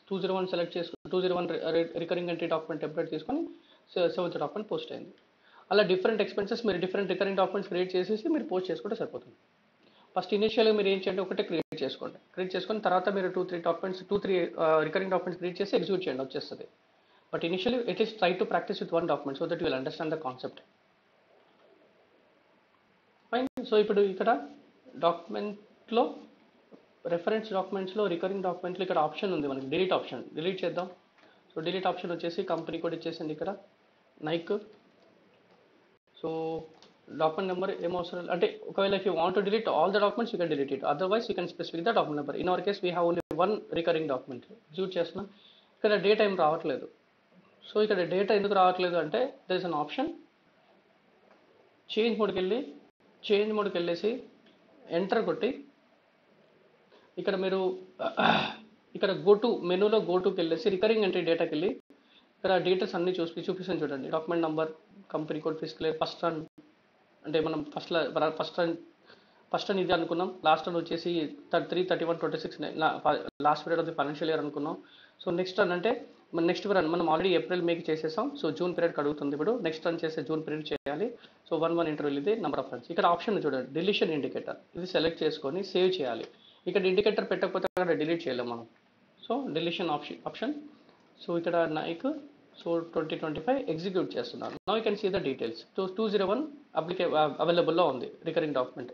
201 సెలెక్ట్ చేసుకుని 201 రికరింగ్ ఎంట్రీ డాక్యుమెంట్ టెంప్లెట్ తీసుకొని 7th డాక్యుమెంట్ పోస్ట్ అయింది. అలా డిఫరెంట్ ఎక్స్పెన్సెస్ మీరు డిఫరెంట్ రికరింగ్ డాక్యుమెంట్స్ క్రియేట్ చేసేసి మీరు పోస్ట్ చేసుకుంటే సరిపోతుంది. ఫస్ట్ ఇనిషియల్గా మీరు ఏం చేయండి, ఒకటే క్రియేట్ చేసుకోండి. క్రియేట్ చేసుకొని తర్వాత మీరు 2-3 రికరింగ్ డాక్యుమెంట్స్ క్రియేట్ చేసి ఎగ్జిక్యూట్ చేయండి, వచ్చేస్తుంది. But initially it is try to practice with 1 document so that you will understand the concept. Fine. So ఇప్పుడు ఇక్కడ డాక్యుమెంట్లో రెఫరెన్స్ డాక్యుమెంట్స్లో రికరింగ్ డాక్యుమెంట్లో ఇక్కడ ఆప్షన్ ఉంది మనకి, డిలీట్ ఆప్షన్. డిలీట్ చేద్దాం. సో డిలీట్ ఆప్షన్ వచ్చేసి కంపెనీ కోడ్ ఇచ్చేసింది ఇక్కడ నైక్. సో డాక్యుమెంట్ నెంబర్ ఏమవసరం అంటే ఒకవేళ if you want to delete all the documents you can delete it, otherwise you can specific the document number. In our case we have only 1 recurring document execute చేస్తున్నాం. ఇక్కడ date ఏం రావట్లేదు. So ఇక్కడ data ఎందుకు రావట్లేదు అంటే there is an option, change మోడ్కి వెళ్ళేసి ఎంటర్ కొట్టి ఇక్కడ మీరు ఇక్కడ గోటు మెనూలో గోటుకి వెళ్ళేసి రికరింగ్ ఎంట్రీ డేటాకి వెళ్ళి ఇక్కడ డీటెయిల్స్ అన్ని చూపిస్తాను చూడండి. Document number, company code, physical year, first run అంటే మనం ఫస్ట్ రన్ ఇది అనుకున్నాం. లాస్ట్ రన్ వచ్చేసి 3/31/26 last period of the financial year అనుకున్నాం. సో నెక్స్ట్ రన్ అంటే నెక్స్ట్ రన్ మనం ఆల్రెడీ ఏప్రిల్ మేకి చేసేసాం. సో జూన్ పీరియడ్కి అడుగుతుంది. ఇప్పుడు నెక్స్ట్ రన్ చేసే జూన్ పీరియడ్ చేయాలి. సో 1 ఇంటర్వ్యూ ఇది నెంబర్ ఆఫ్ రన్స్. ఇక్కడ ఆప్షన్ చూడండి, డిలీషన్ ఇండికేటర్, ఇది సెలెక్ట్ చేసుకొని సేవ్ చేయాలి. ఇక్కడ ఇండికేటర్ పెట్టకపోతే అక్కడ డిలీట్ చేయలేము మనం. So deletion option. సో ఇక్కడ నైక్ సో 2025 ఎగ్జిక్యూట్ చేస్తున్నాను. Now you can see the details. 201 అవైలబుల్లో ఉంది recurring document.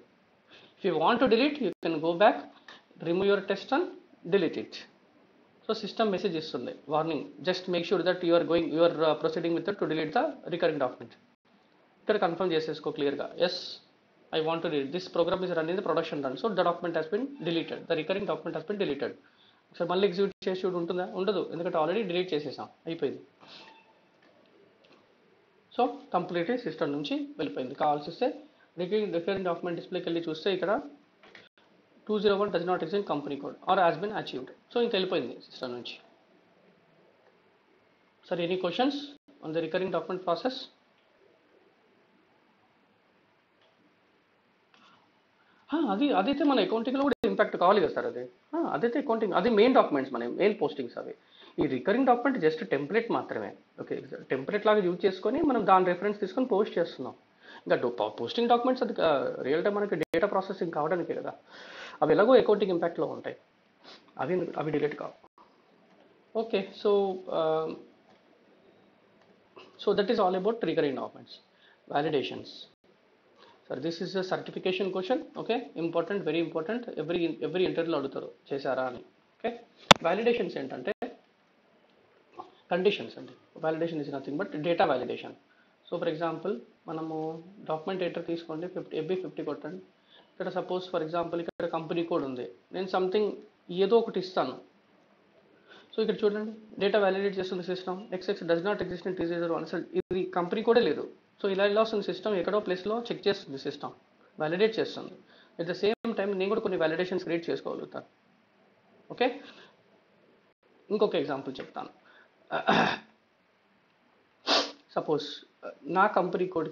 If you want to delete you can go back, remove your test and delete it. So system message ఇస్తుంది, warning, just make sure that you are proceeding with to delete the recurring document. ఇక్కడ confirm చేసేసుకో క్లియర్గా, yes I want to delete. This program is running the production run. So the document has been deleted. The recurring document has been deleted. So మళ్ళీ execute చేసి ఉంటుందా? ఉండదు, ఎందుకంటే already delete చేసేసాం, అయిపోయింది. సో కంప్లీట్లీ సిస్టమ్ నుంచి వెళ్ళిపోయింది. కావాల్సి వస్తే రికరింగ్ డాక్యుమెంట్ డిస్ప్లేకి వెళ్ళి చూస్తే ఇక్కడ 201 does not exist company code or has been achieved. So ఇంక వెళ్ళిపోయింది సిస్టమ్ నుంచి. Sir any questions on the recurring document process? అది అదైతే మన అకౌంటింగ్లో కూడా ఇంపాక్ట్ కావాలి కదా సార్ అది. అదైతే అకౌంటింగ్ అది మెయిన్ డాక్యుమెంట్స్ మన మెయిన్ పోస్టింగ్స్ అవి. ఈ రికరింగ్ డాక్యుమెంట్ జస్ట్ టెంప్లెట్ మాత్రమే. ఓకే, టెంప్లెట్ లాగా యూజ్ చేసుకొని మనం దాని రెఫరెన్స్ తీసుకొని పోస్ట్ చేస్తున్నాం. ఇంకా పోస్టింగ్ డాక్యుమెంట్స్ అది రియల్ టైం మనకి డేటా ప్రాసెసింగ్ కావడానికే కదా. అవి ఎలాగో అకౌంటింగ్ ఇంపాక్ట్లో ఉంటాయి, అవి డిలీట్ కావు. Okay, so that is all about recurring documents. Validations. Sir this is a certification question. Okay, important, very important. Every ఇంటర్వ్యూలో అడుగుతారు చేశారా అని. ఓకే, వ్యాలిడేషన్స్ ఏంటంటే కండిషన్స్ అండి. Validation is nothing but data validation. So for example మనము document enter తీసుకోండి, FB50 కొట్టండి. ఇక్కడ సపోజ్ ఫర్ ఎగ్జాంపుల్ ఇక్కడ కంపెనీ కోడ్ ఉంది, నేను సంథింగ్ ఏదో ఒకటి ఇస్తాను. సో ఇక్కడ చూడండి, డేటా వ్యాలిడేట్ చేస్తుంది system. XX does not exist in T01. అసలు ఇది కంపెనీ కోడే లేదు. సో ఇలా వస్తుంది సిస్టమ్, ఎక్కడో ప్లేస్లో చెక్ చేస్తుంది సిస్టమ్, వ్యాలిడేట్ చేస్తుంది. ఎట్ ద సేమ్ టైం నేను కూడా కొన్ని వ్యాలిడేషన్స్ క్రియేట్ చేసుకోగలుగుతాను. ఓకే, ఇంకొక ఎగ్జాంపుల్ చెప్తాను. సపోజ్ నా కంపెనీ కోడ్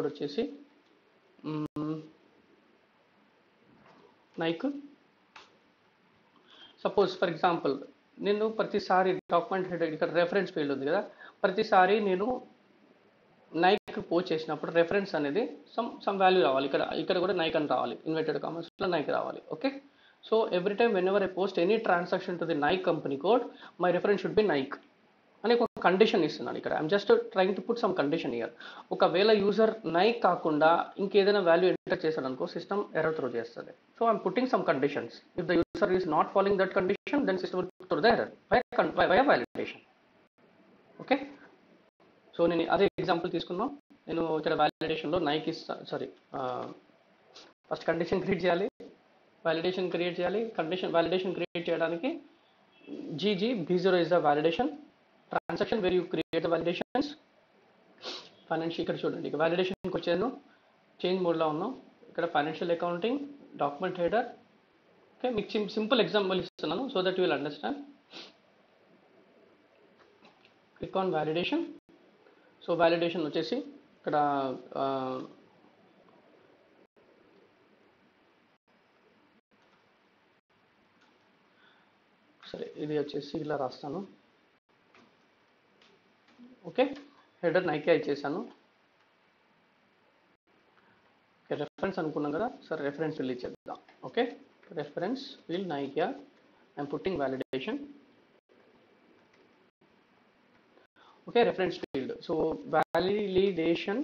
వచ్చేసి నైక్. సపోజ్ ఫర్ ఎగ్జాంపుల్ నేను ప్రతిసారి డాక్యుమెంట్ హెడ్ ఇక్కడ రెఫరెన్స్ ఫీల్డ్ ఉంది కదా, ప్రతిసారి నేను నైక్ పోస్ట్ చేసినప్పుడు రెఫరెన్స్ అనేది సమ్ వాల్యూ రావాలి. ఇక్కడ కూడా నైక్ అని రావాలి, ఇన్వర్టెడ్ కామర్స్లో నైక్ రావాలి. Okay, so every time whenever I post any transaction to the Nike company code, my reference should be Nike అని ఒక కండిషన్ ఇస్తున్నాను ఇక్కడ. I'm just trying to put some condition year. ఒకవేళ user Nike కాకుండా ఇంకేదైనా value enter చేశాడు అనుకో, system error throw చేస్తుంది. So I'm putting some conditions. If the user is not following that condition, then system will throw the error via validation. Okay, so నేను అదే example తీసుకున్నాం. నేను ఇక్కడ వ్యాలిడేషన్లో Nike sorry first condition create చేయాలి, validation create చేయాలి. Validation create చేయడానికి B0 is the validation transaction where you create the validations. Financial ఇక్కడ చూడండి, ఇక వ్యాలిడేషన్కి వచ్చాను, చేంజ్ మోడ్లో ఉన్నాం. ఇక్కడ financial accounting, document header. Okay, మీకు సింపుల్ ఎగ్జాంపుల్ ఇస్తున్నాను so that you will understand. Click on validation. So validation వచ్చేసి ఇక్కడ సరే ఇది వచ్చేసి ఇలా రాస్తాను. ఓకే, హెడర్ నైకే ఇచ్చేసాను. ఓకే, రెఫరెన్స్ అనుకున్నాం కదా, సరే రెఫరెన్స్ ఫీల్డ్ ఇచ్చేద్దాం. ఓకే, రెఫరెన్స్ ఫీల్డ్ నైకియా, I'm putting validation. Okay, reference field. So validation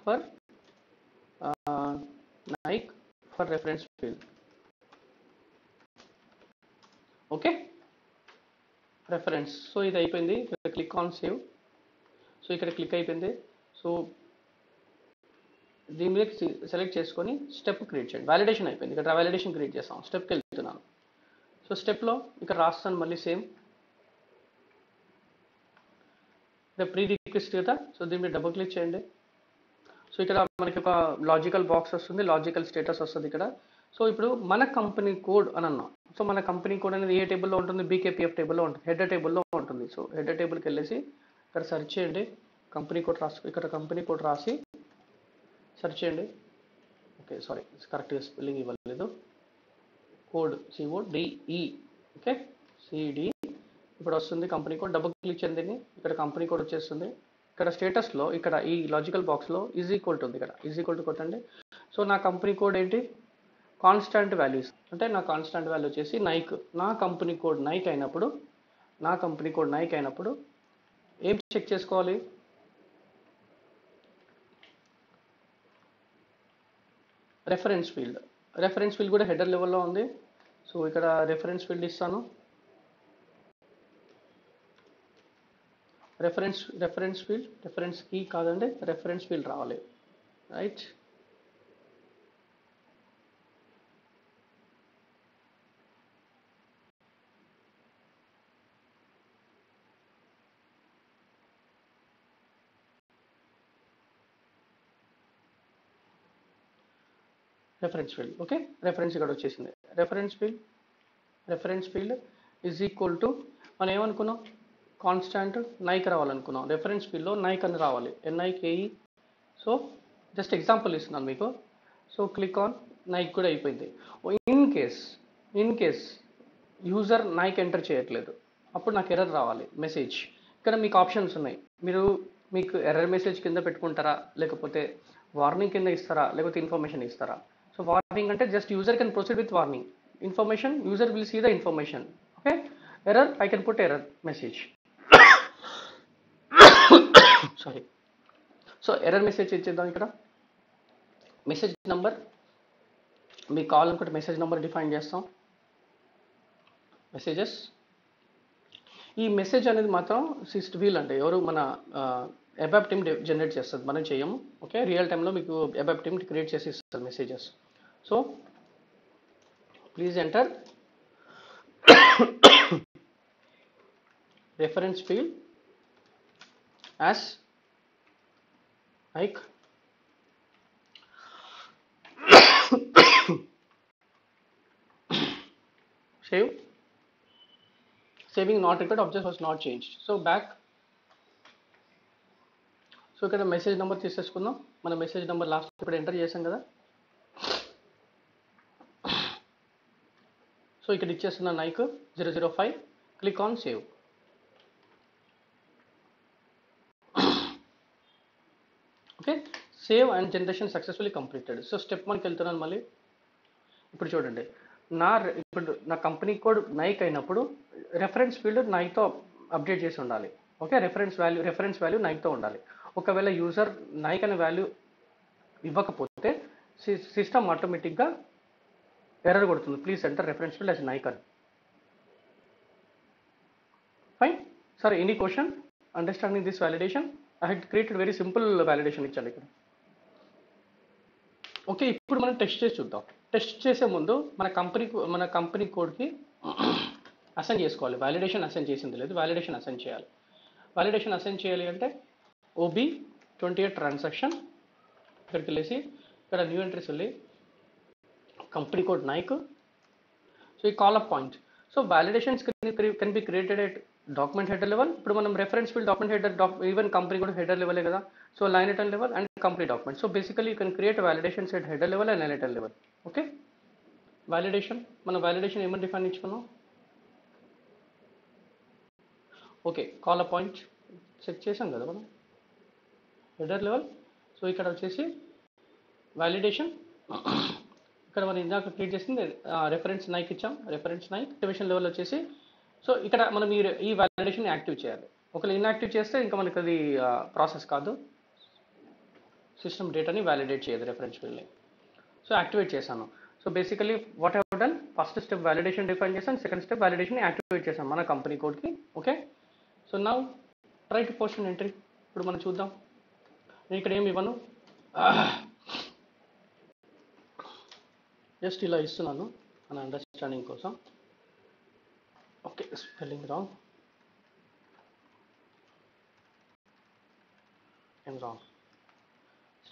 for Nike for reference field. Okay, reference. So ఇది అయిపోయింది. ఇక్కడ క్లిక్ ఆన్ సేవ్. సో ఇక్కడ క్లిక్ అయిపోయింది. సో దీని మీద సెలెక్ట్ చేసుకొని స్టెప్ క్రియేట్ చేయండి. వ్యాలిడేషన్ అయిపోయింది. ఇక్కడ వ్యాలిడేషన్ క్రియేట్ చేస్తాం. స్టెప్కి వెళ్తున్నాను. సో స్టెప్లో ఇక్కడ రాస్తాను మళ్ళీ సేమ్. ఇక్కడ ప్రీ రిక్వెస్ట్ కదా, సో దీని మీద డబుల్ క్లిక్ చేయండి. సో ఇక్కడ మనకి ఒక లాజికల్ బాక్స్ వస్తుంది, లాజికల్ స్టేటస్ వస్తుంది ఇక్కడ. సో ఇప్పుడు మన కంపెనీ కోడ్ అని అన్నాం. సో మన కంపెనీ కోడ్ అనేది ఏ టేబుల్లో ఉంటుంది? BKPF టేబుల్లో ఉంటుంది, హెడర్ టేబుల్లో ఉంటుంది. సో హెడర్ టేబుల్కి వెళ్ళేసి ఇక్కడ సెర్చ్ చేయండి, కంపెనీ కోడ్ ఇక్కడ కంపెనీ కోడ్ రాసి సెర్చ్ చేయండి. ఓకే, సారీ కరెక్ట్గా స్పెల్లింగ్ ఇవ్వలేదు. Code CODE. Okay, CD. ఇప్పుడు వస్తుంది కంపెనీ కోడ్. డబుల్ క్లిక్ చేయండి, ఇక్కడ కంపెనీ కోడ్ వచ్చేస్తుంది. ఇక్కడ స్టేటస్లో ఇక్కడ ఈ లాజికల్ బాక్స్లో ఈజ్ ఈక్వల్ టు ఉంది, ఇక్కడ ఈజ్ ఈక్వల్ టు కొట్టండి. సో నా కంపెనీ కోడ్ ఏంటి? Constant values. అంటే నా కాన్స్టాంట్ వాల్యూ వచ్చేసి నైక్. నా కంపెనీ కోడ్ నైక్ అయినప్పుడు ఏం చెక్ చేసుకోవాలి? రెఫరెన్స్ ఫీల్డ్ కూడా హెడర్ లెవెల్లో ఉంది. సో ఇక్కడ రెఫరెన్స్ ఫీల్డ్ ఇస్తాను. రెఫరెన్స్ కీ కాదండి, రెఫరెన్స్ ఫీల్డ్ రావాలి. Right, reference field. Okay, reference ఇక్కడ వచ్చేసింది. Reference field is equal to మనం ఏమనుకున్నాం? కాన్స్టాంట్ నైక్ రావాలనుకున్నాం. రెఫరెన్స్ ఫీల్డ్లో నైక్ అని రావాలి, NIKE. సో జస్ట్ ఎగ్జాంపుల్ ఇస్తున్నాను మీకు. సో క్లిక్ ఆన్ నైక్ కూడా అయిపోయింది. In case user Nike enter చేయట్లేదు, అప్పుడు నాకు ఎర్రర్ రావాలి మెసేజ్. ఇక్కడ మీకు ఆప్షన్స్ ఉన్నాయి. మీకు ఎర్రర్ మెసేజ్ కింద పెట్టుకుంటారా, లేకపోతే వార్నింగ్ కింద ఇస్తారా, లేకపోతే ఇన్ఫర్మేషన్ ఇస్తారా. సో వార్నింగ్ అంటే just user can proceed with warning. Information, user will see the information. Okay. Error, I can put error message. Sorry. So error message ఇచ్చేద్దాం. ఇక్కడ మెసేజ్ నెంబర్ మీకు కావాలనుకుంటే మెసేజ్ నెంబర్ డిఫైన్ చేస్తాం. Messages, ఈ message అనేది మాత్రం wheel అంటే ఎవరు మన అబాప్ టీమ్ జనరేట్ చేస్తుంది, మనం చేయము. ఓకే. రియల్ టైంలో మీకు అబాప్ టీమ్ క్రియేట్ చేసి ఇస్తారు messages. So please enter reference field as like saving not required, object was not changed. So back. So ఇక్కడ మెసేజ్ నెంబర్ తీసేసుకుందాం. మన మెసేజ్ నెంబర్ లాస్ట్ ఇప్పుడు ఎంటర్ చేసాం కదా. సో ఇక్కడ ఇచ్చేస్తున్న Nike 005. Click on save. Okay. Save and generation successfully completed. So step 1కి వెళ్తున్నాను మళ్ళీ. ఇప్పుడు చూడండి, ఇప్పుడు నా కంపెనీ కోడ్ నైక్ అయినప్పుడు రెఫరెన్స్ ఫీల్డ్ నైక్తో అప్డేట్ చేసి ఉండాలి. ఓకే. రెఫరెన్స్ వాల్యూ నైక్తో ఉండాలి. ఒకవేళ యూజర్ నైక్ అనే వాల్యూ ఇవ్వకపోతే సిస్టమ్ ఆటోమేటిక్గా ఎర్రర్ కొడుతుంది, please enter reference field as Nike అని. Fine sir. Any question understanding this validation? I had created very simple validation ఇచ్చాను ఇక్కడ. ఓకే. ఇప్పుడు మనం టెస్ట్ చేసి చూద్దాం. టెస్ట్ చేసే ముందు మన కంపెనీ కోడ్కి అసైన్ చేసుకోవాలి. వ్యాలిడేషన్ అసైన్ చేసింది లేదు, వ్యాలిడేషన్ అసైన్ చేయాలి. వ్యాలిడేషన్ అసైన్ చేయాలి అంటే OB28 ట్రాన్సాక్షన్ ఇక్కడికి వెళ్ళేసి ఇక్కడ న్యూ ఎంట్రీస్ వెళ్ళి కంపెనీ కోడ్ నైక్. సో ఈ call up point. So validations can be created at document header level. ఇప్పుడు మనం reference field document header, even company కూడా హెడర్ లెవెలే కదా. So line item level and company document. So basically you can create validations at header level and line item level. Okay. Validation, మనం validation ఏమని define ఇచ్చుకున్నాం? Okay. Call a point set చేసాం కదా మనం header level. So ఇక్కడ వచ్చేసి validation, ఇక్కడ మనం ఇందాక క్రియేట్ చేసింది రెఫరెన్స్ నైక్ ఇచ్చాం. రెఫరెన్స్ నైక్ యాక్టివేషన్ లెవెల్ వచ్చేసి, సో ఇక్కడ మనం ఈ వ్యాలిడేషన్ యాక్టివ్ చేయాలి. ఒకవేళ ఇన్యాక్టివ్ చేస్తే ఇంకా మనకి అది ప్రాసెస్ కాదు, సిస్టమ్ డేటాని వ్యాలిడేట్ చేయదు రెఫరెన్స్ ఫీల్డ్ని. సో యాక్టివేట్ చేశాను. So basically what have done, first step validation define చేశాను, సెకండ్ స్టెప్ వ్యాలిడేషన్ యాక్టివేట్ చేశాను మన కంపెనీ కోడ్కి. Okay. So now try to post an entry. ఇప్పుడు మనం చూద్దాం. నేను ఇక్కడ ఏమి ఇవ్వను, జస్ట్ ఇలా ఇస్తున్నాను మన అండర్స్టాండింగ్ కోసం. Okay. Spelling wrong,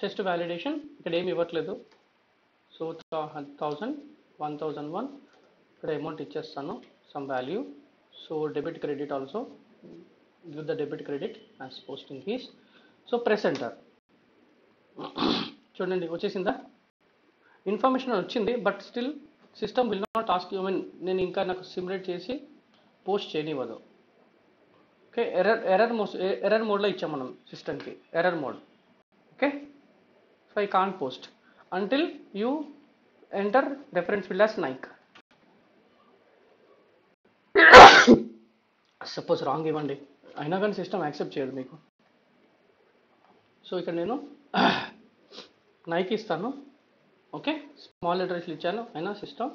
test validation ఇక్కడ ఏమి ఇవ్వట్లేదు. సో 1000, 1001 ఇక్కడ అమౌంట్ ఇచ్చేస్తాను, some value. So debit credit also, give the debit credit as posting fees. So press enter. చూడండి వచ్చేసిందా, ఇన్ఫర్మేషన్ వచ్చింది. But still system will not ask you, నేను ఇంకా నాకు సిమ్యులేట్ చేసి పోస్ట్ చేయనివ్వదు. ఓకే. ఎర్రర్ మోడ్లో ఇచ్చాం మనం సిస్టమ్కి, error mode. Okay. So I can't post until you enter reference field as Nike. Suppose wrong ఇవ్వండి, అయినా కానీ సిస్టమ్ యాక్సెప్ట్ చేయదు మీకు. సో ఇక్కడ నేను నైక్ ఇస్తాను. ఓకే. స్మాల్ లెటర్స్లు ఇచ్చాను, అయినా సిస్టమ్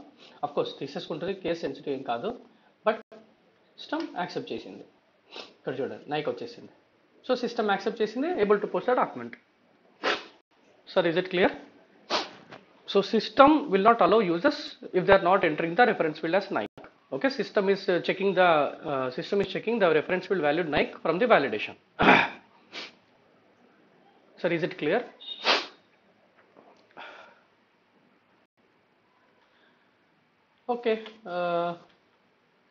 అఫ్కోర్స్ తీసేసుకుంటుంది, కేస్ సెన్సిటివ్ ఏం కాదు. బట్ సిస్టమ్ యాక్సెప్ట్ చేసింది. ఇక్కడ చూడండి నైక్ వచ్చేసింది. సో సిస్టమ్ యాక్సెప్ట్ చేసింది, able to post the document. Sir is it clear? So system will not allow users if they are not entering the reference field as Nike. Okay, system is checking the reference field valued nike from the validation. Sir, is it clear? Okay,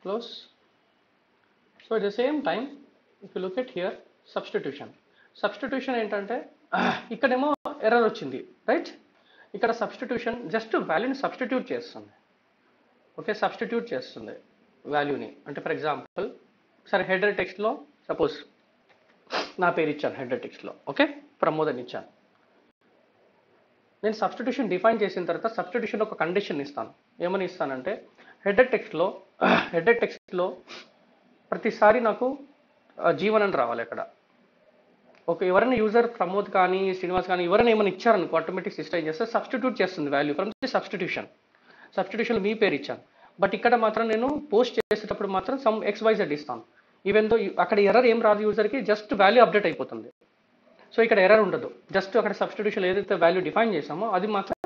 close. So at the same time, if you look at here, substitution ఏంటంటే ఇక్కడేమో error వచ్చింది, right? ఇక్కడ substitution just వాల్యూని substitute చేస్తుంది. Okay, substitute చేస్తుంది వాల్యూని. అంటే for example సరే హెడర్ టెక్స్ట్లో సపోజ్ నా పేరు ఇచ్చాను హెడర్ టెక్స్ట్లో, ఓకే, ప్రమోద్ అని ఇచ్చాను. నేను సబ్స్టిట్యూషన్ డిఫైన్ చేసిన తర్వాత సబ్స్టిట్యూషన్ ఒక కండిషన్ ఇస్తాను. ఏమని ఇస్తానంటే హెడర్ టెక్స్ట్లో ప్రతిసారి నాకు జీవన్ అని రావాలి అక్కడ. ఓకే, ఎవరైనా యూజర్ ప్రమోద్ కానీ శ్రీనివాస్ కానీ ఎవరైనా ఏమైనా ఇచ్చారనుకో ఆటోమేటిక్ సిస్టమ్ ఏం చేస్తే సబ్స్టిట్యూట్ చేస్తుంది వాల్యూ ఫ్రమ్ ది సబ్స్టిట్యూషన్ మీ పేరు ఇచ్చాను. బట్ ఇక్కడ మాత్రం నేను పోస్ట్ చేసేటప్పుడు మాత్రం సమ్ XYZ ఇస్తాను. ఈవెన్ దో అక్కడ ఎర్రర్ ఏం రాదు, యూజర్కి జస్ట్ వాల్యూ అప్డేట్ అయిపోతుంది. సో ఇక్కడ ఎర్రర్ ఉండదు, జస్ట్ అక్కడ సబ్స్టిట్యూషన్ ఏదైతే వాల్యూ డిఫైన్ చేసామో అది మాత్రం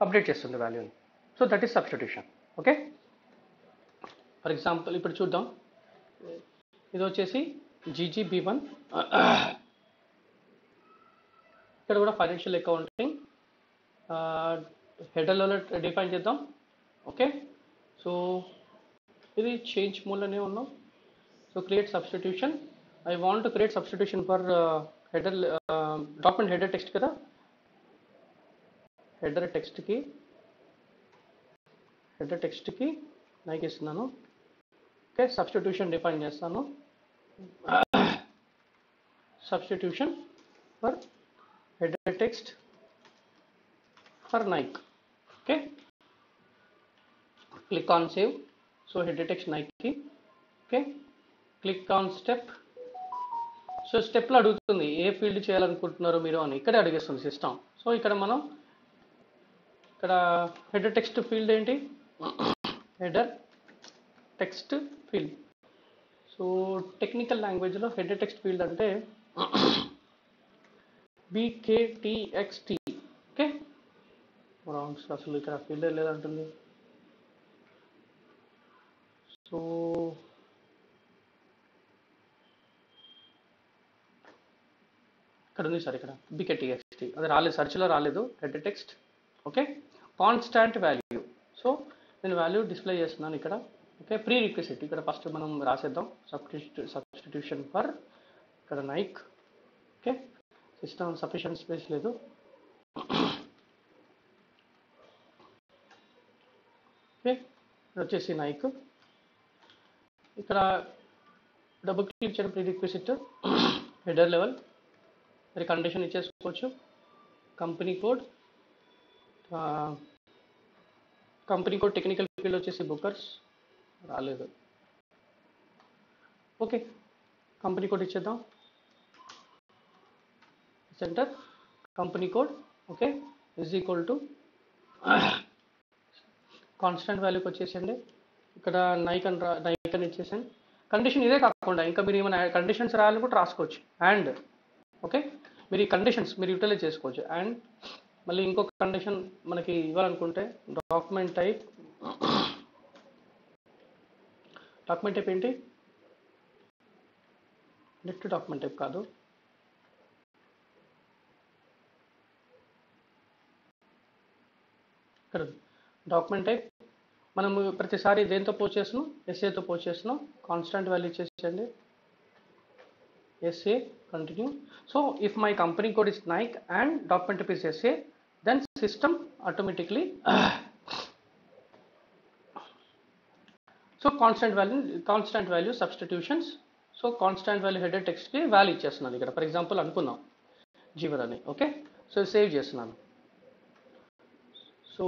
అప్డేట్ చేస్తుంది వాల్యూని. So that is substitution. Okay, for example ఇప్పుడు చూద్దాం. ఇది వచ్చేసి GGB1, ఇక్కడ కూడా financial accounting header level define చేద్దాం. ఓకే, సో ఇది చేంజ్ మోడ్లోనే ఉన్నాం. So create substitution. I want to create substitution for header document header text కదా, హెడర్ టెక్స్ట్కి నైక్ ఇస్తున్నాను. ఓకే, సబ్స్టిట్యూషన్ డిఫైన్ చేస్తాను. Substitution for header text for Nike. Okay, click on save. So header text నైక్కి. Okay, click on step. So స్టెప్లో అడుగుతుంది ఏ field చేయాలనుకుంటున్నారో మీరు అని, ఇక్కడే అడిగేస్తుంది సిస్టమ్. సో ఇక్కడ మనం ఇక్కడ హెడర్ టెక్స్ట్ ఫీల్డ్ ఏంటి, header text field. So technical లాంగ్వేజ్లో హెడర్ టెక్స్ట్ ఫీల్డ్ అంటే BKTXT. ఓకే, అసలు ఇక్కడ ఫీల్డ్ లేదంటుంది. సో ఇక్కడ ఉంది సార్, ఇక్కడ BKTXT అది రాలేదు, సర్చ్లో రాలేదు header text. Okay, constant value. So నేను వాల్యూ డిస్ప్లే చేస్తున్నాను ఇక్కడ. ఓకే, ప్రీ రిక్విజిట్ ఇక్కడ ఫస్ట్ మనం రాసేద్దాం. సబ్స్టిట్యూషన్ ఫర్ ఇక్కడ Nike. Okay, system sufficient space లేదు. ఓకే, ఇది వచ్చేసి నైక్. ఇక్కడ డబుల్ క్లిక్ చేయడం ప్రీ రిక్విజిట్ హెడర్ లెవెల్. మరి కండిషన్ ఇచ్చేసుకోవచ్చు. కంపెనీ కోడ్ టెక్నికల్ ఫీల్డ్ వచ్చేసి బుకర్స్ రాలేదు. ఓకే, కంపెనీ కోడ్ ఇచ్చేద్దాం. Center company code. Okay, is equal to constant వాల్యూకి వచ్చేసండి. ఇక్కడ నైక్ అని ఇచ్చేసండి. కండిషన్ ఇదే కాకుండా ఇంకా మీరు ఏమైనా కండిషన్స్ రాయాలని కూడా రాసుకోవచ్చు. అండ్ ఓకే, మీరు ఈ కండిషన్స్ మీరు యూటిలైజ్ చేసుకోవచ్చు. అండ్ మళ్ళీ ఇంకొక కండిషన్ మనకి ఇవ్వాలనుకుంటే డాక్యుమెంట్ టైప్ ఏంటి, నెట్ డాక్యుమెంట్ టైప్ కాదు, ఇక్కడ డాక్యుమెంట్ టైప్ మనము ప్రతిసారి దేంతో పోస్ట్ చేస్తున్నాం, ఎస్ఏతో పోస్ట్ చేస్తున్నాం. కాన్స్టెంట్ వాల్యూ ఇచ్చేసండి SA, continue. So if my company code is Nike and document type is SA, then system automatically so constant value substitutions. So constant value header text ki value ఇచ్చేస్తున్నాను ఇక్కడ. For example అనుకుందాం జీవన్ అని. Okay, so save చేస్తున్నాను. So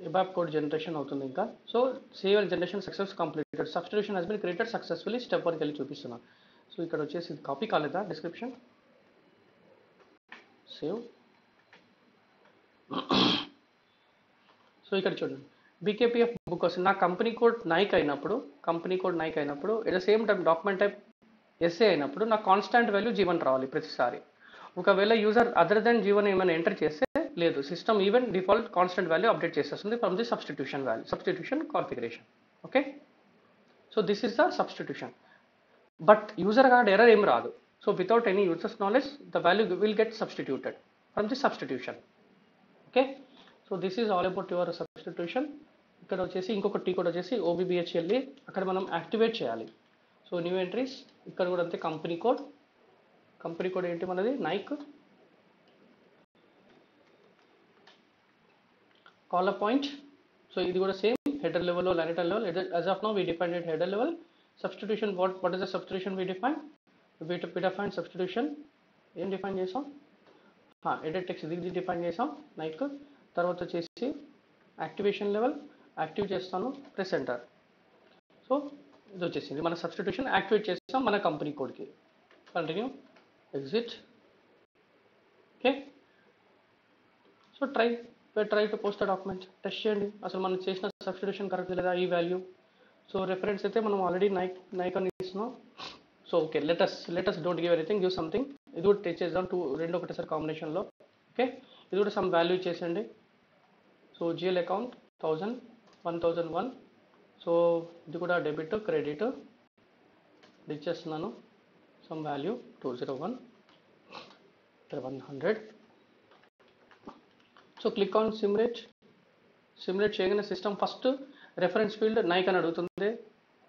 ABAP code generation అవుతుంది ఇంకా. So save and generation success completed, substitution has been created successfully. Step 1కి వెళ్ళి చూపిస్తున్నాను. సో ఇక్కడ వచ్చేసి కాపీ కాలేదా డిస్క్రిప్షన్, సేవ్. సో ఇక్కడ చూడండి BKPF బుక్ వస్తుంది. నా కంపెనీ కోడ్ నైక్ అయినప్పుడు at the same time document type SA అయినప్పుడు నా కాన్స్టాంట్ వాల్యూ జీవన్ రావాలి ప్రతిసారి. ఒకవేళ యూజర్ అదర్ దెన్ జీవన్ ఏమైనా ఎంటర్ చేస్తే లేదు, system even default constant value update చేసేస్తుంది from the substitution configuration. Okay, so this is the substitution. But user card error ఏం రాదు. So without any users knowledge the value will get substituted from the substitution. Okay, so this is all about your substitution. ఇక్కడ వచ్చేసి ఇంకొక T code వచ్చేసి OBBH వెళ్ళి అక్కడ మనం activate చేయాలి. సో న్యూ ఎంట్రీస్ ఇక్కడ కూడా అంతే. కంపెనీ కోడ్ ఏంటి మనది నైక్. Caller point. సో ఇది కూడా same header level or liner level. As of now we defined it header level. Substitution, what is the substitution we define? We define substitution ఏం define చేసాం, edit text ఇది define చేసాం. Like తర్వాత వచ్చేసి activation level active చేస్తాను, press enter. So ఇది వచ్చేసింది మన సబ్స్టిట్యూషన్ యాక్టివేట్ చేస్తాం మన కంపెనీ కోడ్కి. Continue, exit. Okay, so try to post the document. Test చేయండి అసలు మనం చేసిన సబ్స్టిట్యూషన్ కరెక్ట్ లేదా ఈ వాల్యూ. సో రెఫరెన్స్ అయితే మనం ఆల్రెడీ నైక్ అని ఇస్తున్నాం. So okay, let's don't give anything, give something. ఇది కూడా టెస్ట్ చేద్దాం, రెండు ఒకటేసారి కాంబినేషన్లో. ఓకే, ఇది కూడా సమ్ వాల్యూ చేసేయండి. So GL account 1000, 1001. సో ఇది కూడా డెబిట్ క్రెడిట్ ఇచ్చేస్తున్నాను. Some value 201, 100. So click on simulate చేయగానే system first reference field Nike అని అడుగుతుంది.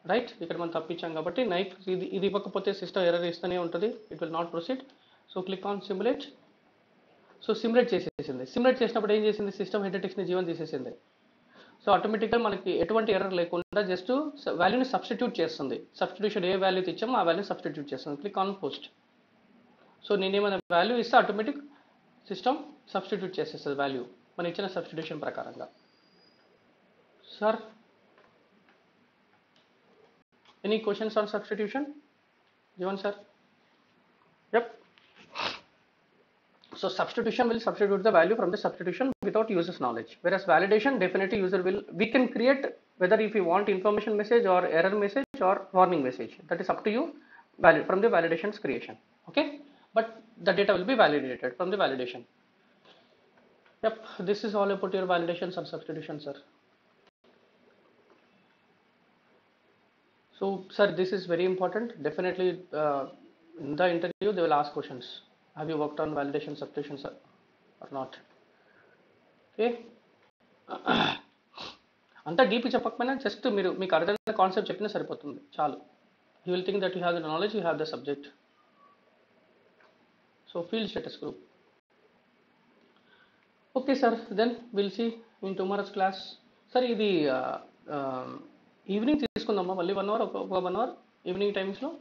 రైట్, ఇక్కడ మనం తప్పించాం కాబట్టి నైక్ ఇది ఇవ్వకపోతే సిస్టమ్ ఎర్రర్ ఇస్తూనే ఉంటుంది, it will not proceed. So click on simulate. So simulate చేసేసింది. సిమ్యులేట్ చేసినప్పుడు ఏం చేసింది, సిస్టమ్ హెడర్ టెక్స్ట్ని జీవన్ తీసేసింది. సో ఆటోమేటిక్గా మనకి ఎటువంటి ఎర్రర్ లేకుండా జస్ట్ వాల్యూని సబ్స్టిట్యూట్ చేస్తుంది. సబ్స్టిట్యూషన్ ఏ వాల్యూ ఇచ్చామో ఆ వాల్యూని సబ్స్టిట్యూట్ చేస్తుంది. Click on post. సో నేనేమైనా వాల్యూ ఇస్తే ఆటోమేటిక్ సిస్టమ్ సబ్స్టిట్యూట్ చేసేస్తుంది వాల్యూ మనం ఇచ్చిన సబ్స్టిట్యూషన్ ప్రకారంగా. Sir any questions on substitution? Jeevan sir? Yep. So substitution will substitute the value from the substitution without user's knowledge. Whereas validation, definitely user we can create whether if you want information message or error message or warning message. That is up to you from the validation's creation. Okay. But the data will be validated from the validation. Yep. This is all about your validations and substitution, sir. So sir, this is very important. Definitely in the interview they will ask questions. Have you worked on validation substitution, sir, or not? Okay. అంతా deep చెప్పకపోయినా just మీకు అర్థమైన concept చెప్పినా సరిపోతుంది చాలు. You will think that you have the knowledge, you have the subject. So field status group. Okay sir, then will see in tomorrow's class. Sir ఇది evening తీసుకుందామా మళ్ళీ 1 hour, ఒక 1 hour ఈవినింగ్ టైమ్స్లో?